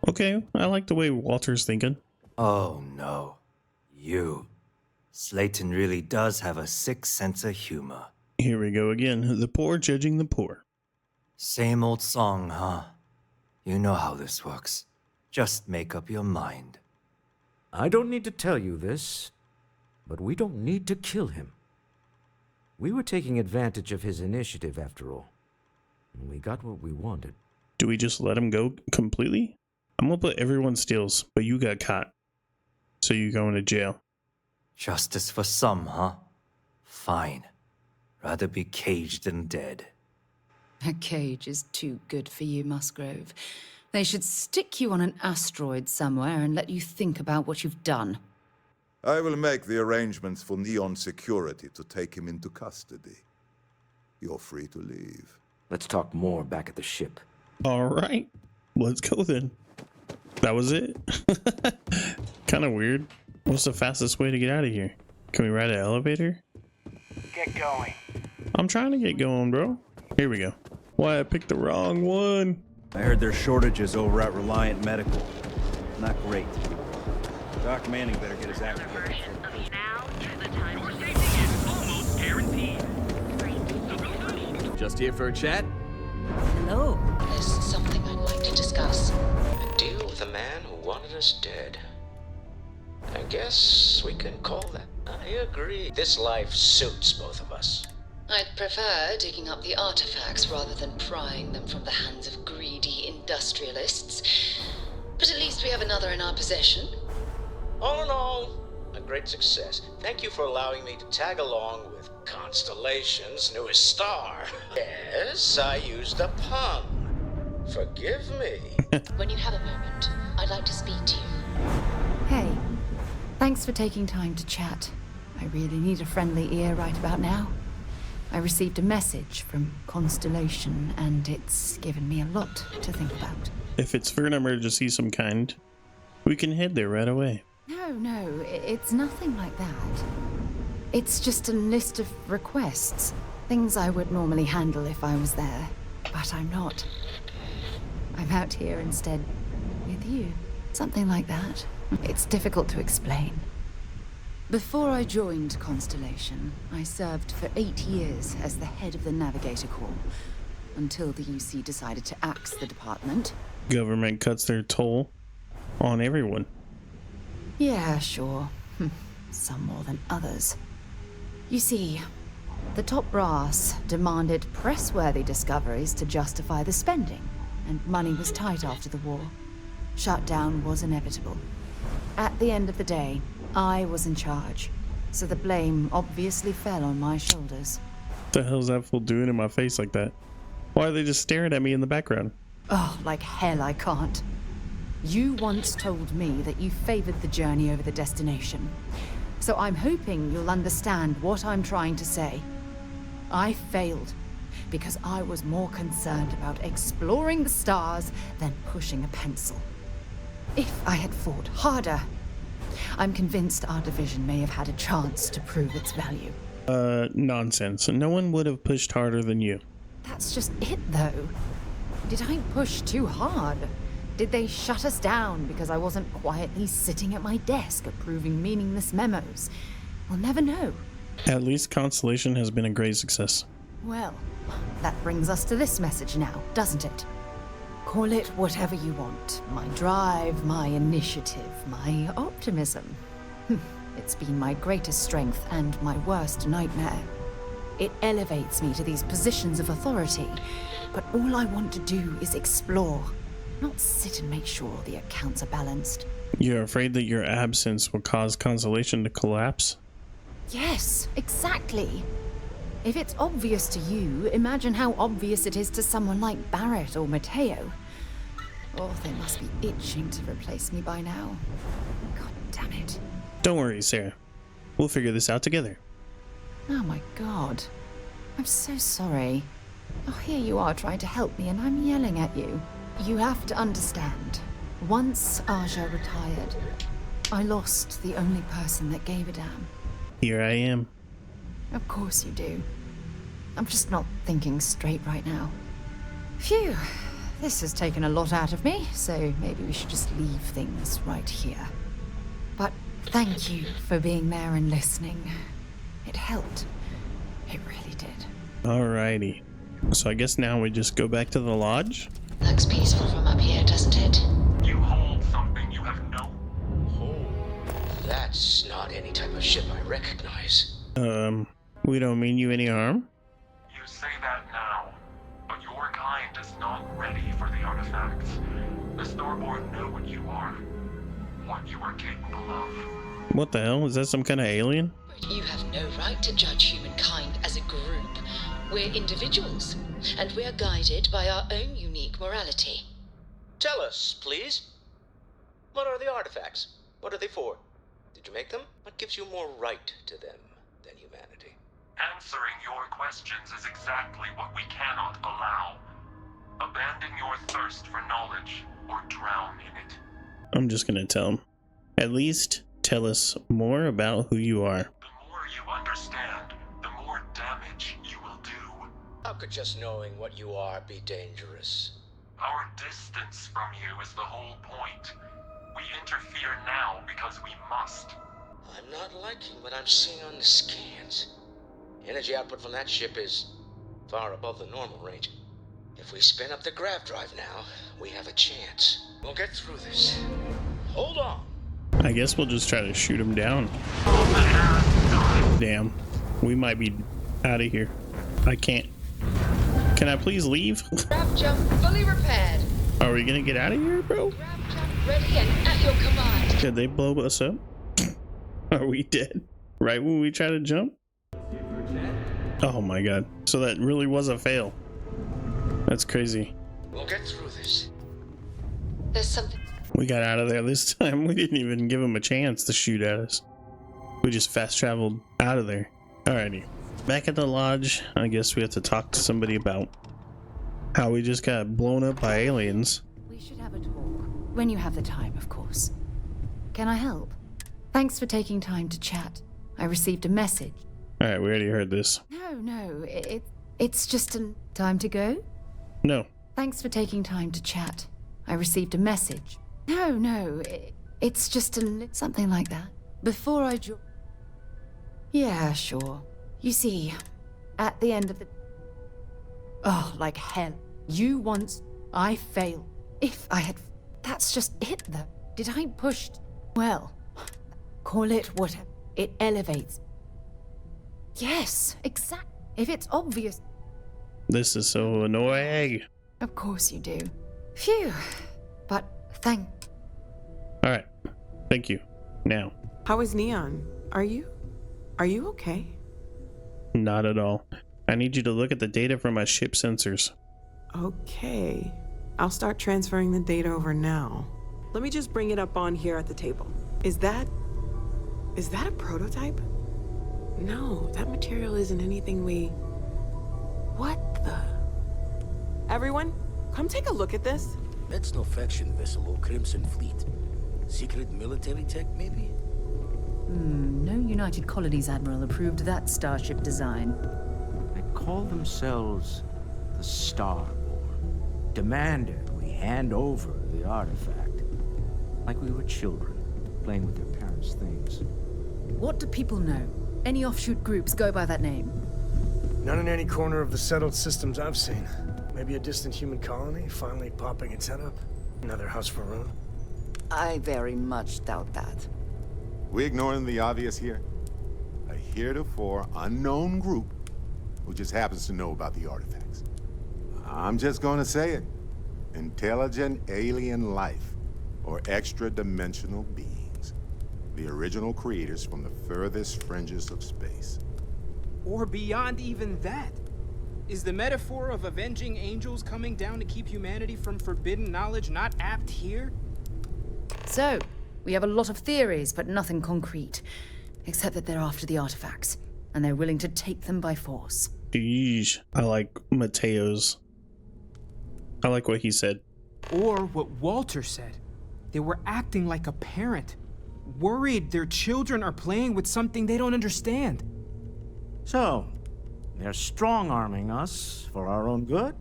Okay, I like the way Walter's thinking. Oh no. You. Slayton really does have a sick sense of humor. Here we go again. The poor judging the poor. Same old song, huh? You know how this works. Just make up your mind. I don't need to tell you this, but we don't need to kill him. We were taking advantage of his initiative, after all. And we got what we wanted. Do we just let him go completely? I'm gonna put everyone steals, but you got caught. So you're going to jail. Justice for some, huh? Fine. Rather be caged than dead. A cage is too good for you, Musgrove. They should stick you on an asteroid somewhere and let you think about what you've done. I will make the arrangements for Neon Security to take him into custody. You're free to leave. Let's talk more back at the ship. All right, let's go then. That was it? Kind of weird. What's the fastest way to get out of here? Can we ride an elevator? Get going. I'm trying to get going, bro. Here we go. Why, I picked the wrong one. I heard there's shortages over at Reliant Medical. Not great. Doc Manning better get his act together. Just here for a chat? Hello. There's something I'd like to discuss. A deal with a man who wanted us dead. I guess we can call that. I agree. This life suits both of us. I'd prefer digging up the artifacts rather than prying them from the hands of greedy industrialists. But at least we have another in our possession. All in all, a great success. Thank you for allowing me to tag along with Constellation's newest star. Yes, I used a pun. Forgive me. When you have a moment, I'd like to speak to you. Hey, thanks for taking time to chat. I really need a friendly ear right about now. I received a message from Constellation, and it's given me a lot to think about. If it's for an emergency of some kind, we can head there right away. No, it's nothing like that. It's just a list of requests. Things I would normally handle if I was there, but I'm not. I'm out here instead with you. Something like that. It's difficult to explain. Before I joined Constellation, I served for 8 years as the head of the Navigator Corps, until the UC decided to axe the department. Government cuts their toll on everyone. Yeah, sure. Some more than others. You see, the top brass demanded press-worthy discoveries to justify the spending, and money was tight after the war. Shutdown was inevitable. At the end of the day, I was in charge, so the blame obviously fell on my shoulders. What the hell's that fool doing in my face like that? Why are they just staring at me in the background? Oh, like hell I can't. You once told me that you favored the journey over the destination, so I'm hoping you'll understand what I'm trying to say. I failed because I was more concerned about exploring the stars than pushing a pencil. If I had fought harder, I'm convinced our division may have had a chance to prove its value. Nonsense. No one would have pushed harder than you. That's just it, though. Did I push too hard? Did they shut us down because I wasn't quietly sitting at my desk approving meaningless memos? We'll never know. At least Constellation has been a great success. Well, that brings us to this message now, doesn't it? Call it whatever you want. My drive, my initiative, my optimism. It's been my greatest strength and my worst nightmare. It elevates me to these positions of authority, but all I want to do is explore, not sit and make sure the accounts are balanced. You're afraid that your absence will cause Constellation to collapse? Yes, exactly. If it's obvious to you, imagine how obvious it is to someone like Barrett or Mateo. Oh, they must be itching to replace me by now. God damn it. Don't worry, Sarah. We'll figure this out together. Oh my god. I'm so sorry. Oh, here you are trying to help me and I'm yelling at you. You have to understand. Once Aja retired, I lost the only person that gave a damn. Here I am. Of course you do. I'm just not thinking straight right now. Phew. This has taken a lot out of me, so maybe we should just leave things right here. But thank you for being there and listening. It helped. It really did. Alrighty. So I guess now we just go back to the lodge? Looks peaceful from up here, doesn't it? You hold something you have no... Oh, that's not any type of ship I recognize. We don't mean you any harm? You say that now, but your kind is not ready for the artifacts. The Starborn know what you are capable of. What the hell? Is that some kind of alien? You have no right to judge humankind as a group. We're individuals, and we're guided by our own unique morality. Tell us, please. What are the artifacts? What are they for? Did you make them? What gives you more right to them than humanity? Answering your questions is exactly what we cannot allow. Abandon your thirst for knowledge, or drown in it. I'm just gonna tell him. At least tell us more about who you are. The more you understand, the more damage you will do. How could just knowing what you are be dangerous? Our distance from you is the whole point. We interfere now because we must. I'm not liking what I'm seeing on the scans. Energy output from that ship is far above the normal range. If we spin up the grav drive now, we have a chance. We'll get through this. Hold on. I guess we'll just try to shoot him down. Damn. We might be out of here. I can't. Can I please leave? Grav jump fully repaired. Are we gonna get out of here, bro? Grav jump ready and at your command. Did they blow us up? Are we dead? Right when we try to jump? Oh my god. So that really was a fail. That's crazy. We'll get through this. There's something. We got out of there this time. We didn't even give him a chance to shoot at us. We just fast traveled out of there. Alrighty. Back at the lodge, I guess we have to talk to somebody about how we just got blown up by aliens. We should have a talk. When you have the time, of course. Can I help? Thanks for taking time to chat. I received a message. Alright, we already heard this. No, it's just an... Time to go? No. Thanks for taking time to chat. I received a message. No, it's just an... Something like that. Before I join... Yeah, sure. You see, at the end of the... Oh, like hell. You once... I failed. If I had... That's just it, though. Did I push... Well, call it whatever. It elevates. Yes, exactly. If it's obvious... This is so annoying. Of course you do. Phew. But thank... Alright. Thank you. Now. How is Neon? Are you okay? Not at all. I need you to look at the data from my ship sensors. Okay. I'll start transferring the data over now. Let me just bring it up on here at the table. Is that a prototype? No, that material isn't anything we... What the... Everyone, come take a look at this. That's no faction vessel or Crimson Fleet. Secret military tech, maybe? No United Colonies Admiral approved that starship design. They call themselves the Starborn. Demanded we hand over the artifact. Like we were children, playing with their parents' things. What do people know? Any offshoot groups go by that name? None in any corner of the settled systems I've seen. Maybe a distant human colony finally popping its head up. Another house for Rune. I very much doubt that. We ignoring the obvious here? A heretofore unknown group who just happens to know about the artifacts. I'm just gonna say it. Intelligent alien life. or extra-dimensional beings. The original creators from the furthest fringes of space. Or beyond even that. Is the metaphor of avenging angels coming down to keep humanity from forbidden knowledge not apt here? So, we have a lot of theories, but nothing concrete. Except that they're after the artifacts, and they're willing to take them by force. Jeez, I like Mateo's. I like what he said. Or what Walter said. They were acting like a parent, worried their children are playing with something they don't understand. So, they're strong-arming us for our own good?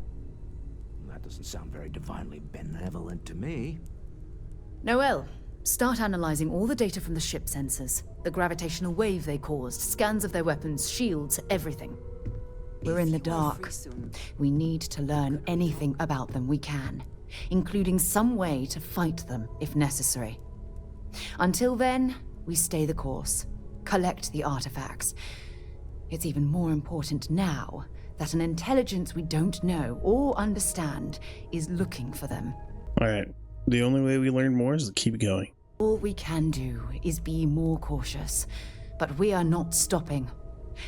That doesn't sound very divinely benevolent to me. Noel, start analyzing all the data from the ship sensors. The gravitational wave they caused, scans of their weapons, shields, everything. We're in the dark. We need to learn anything about them we can, including some way to fight them if necessary. Until then, we stay the course, collect the artifacts. It's even more important now that an intelligence we don't know or understand is looking for them. Alright, the only way we learn more is to keep going. All we can do is be more cautious, but we are not stopping.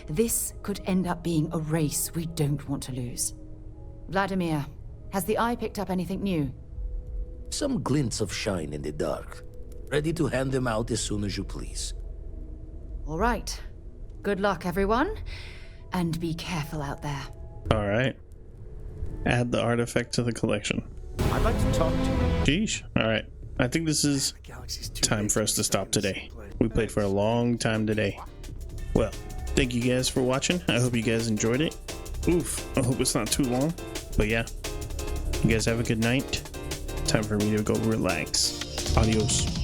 This could end up being a race we don't want to lose. Vladimir, has the Eye picked up anything new? Some glints of shine in the dark. Ready to hand them out as soon as you please. All right. Good luck, everyone. And be careful out there. Alright. Add the artifact to the collection. I'd like to talk to you. Sheesh. Alright. I think this is time for us to stop today. We played for a long time today. Well, thank you guys for watching. I hope you guys enjoyed it. Oof. I hope it's not too long. But yeah. You guys have a good night. Time for me to go relax. Adios.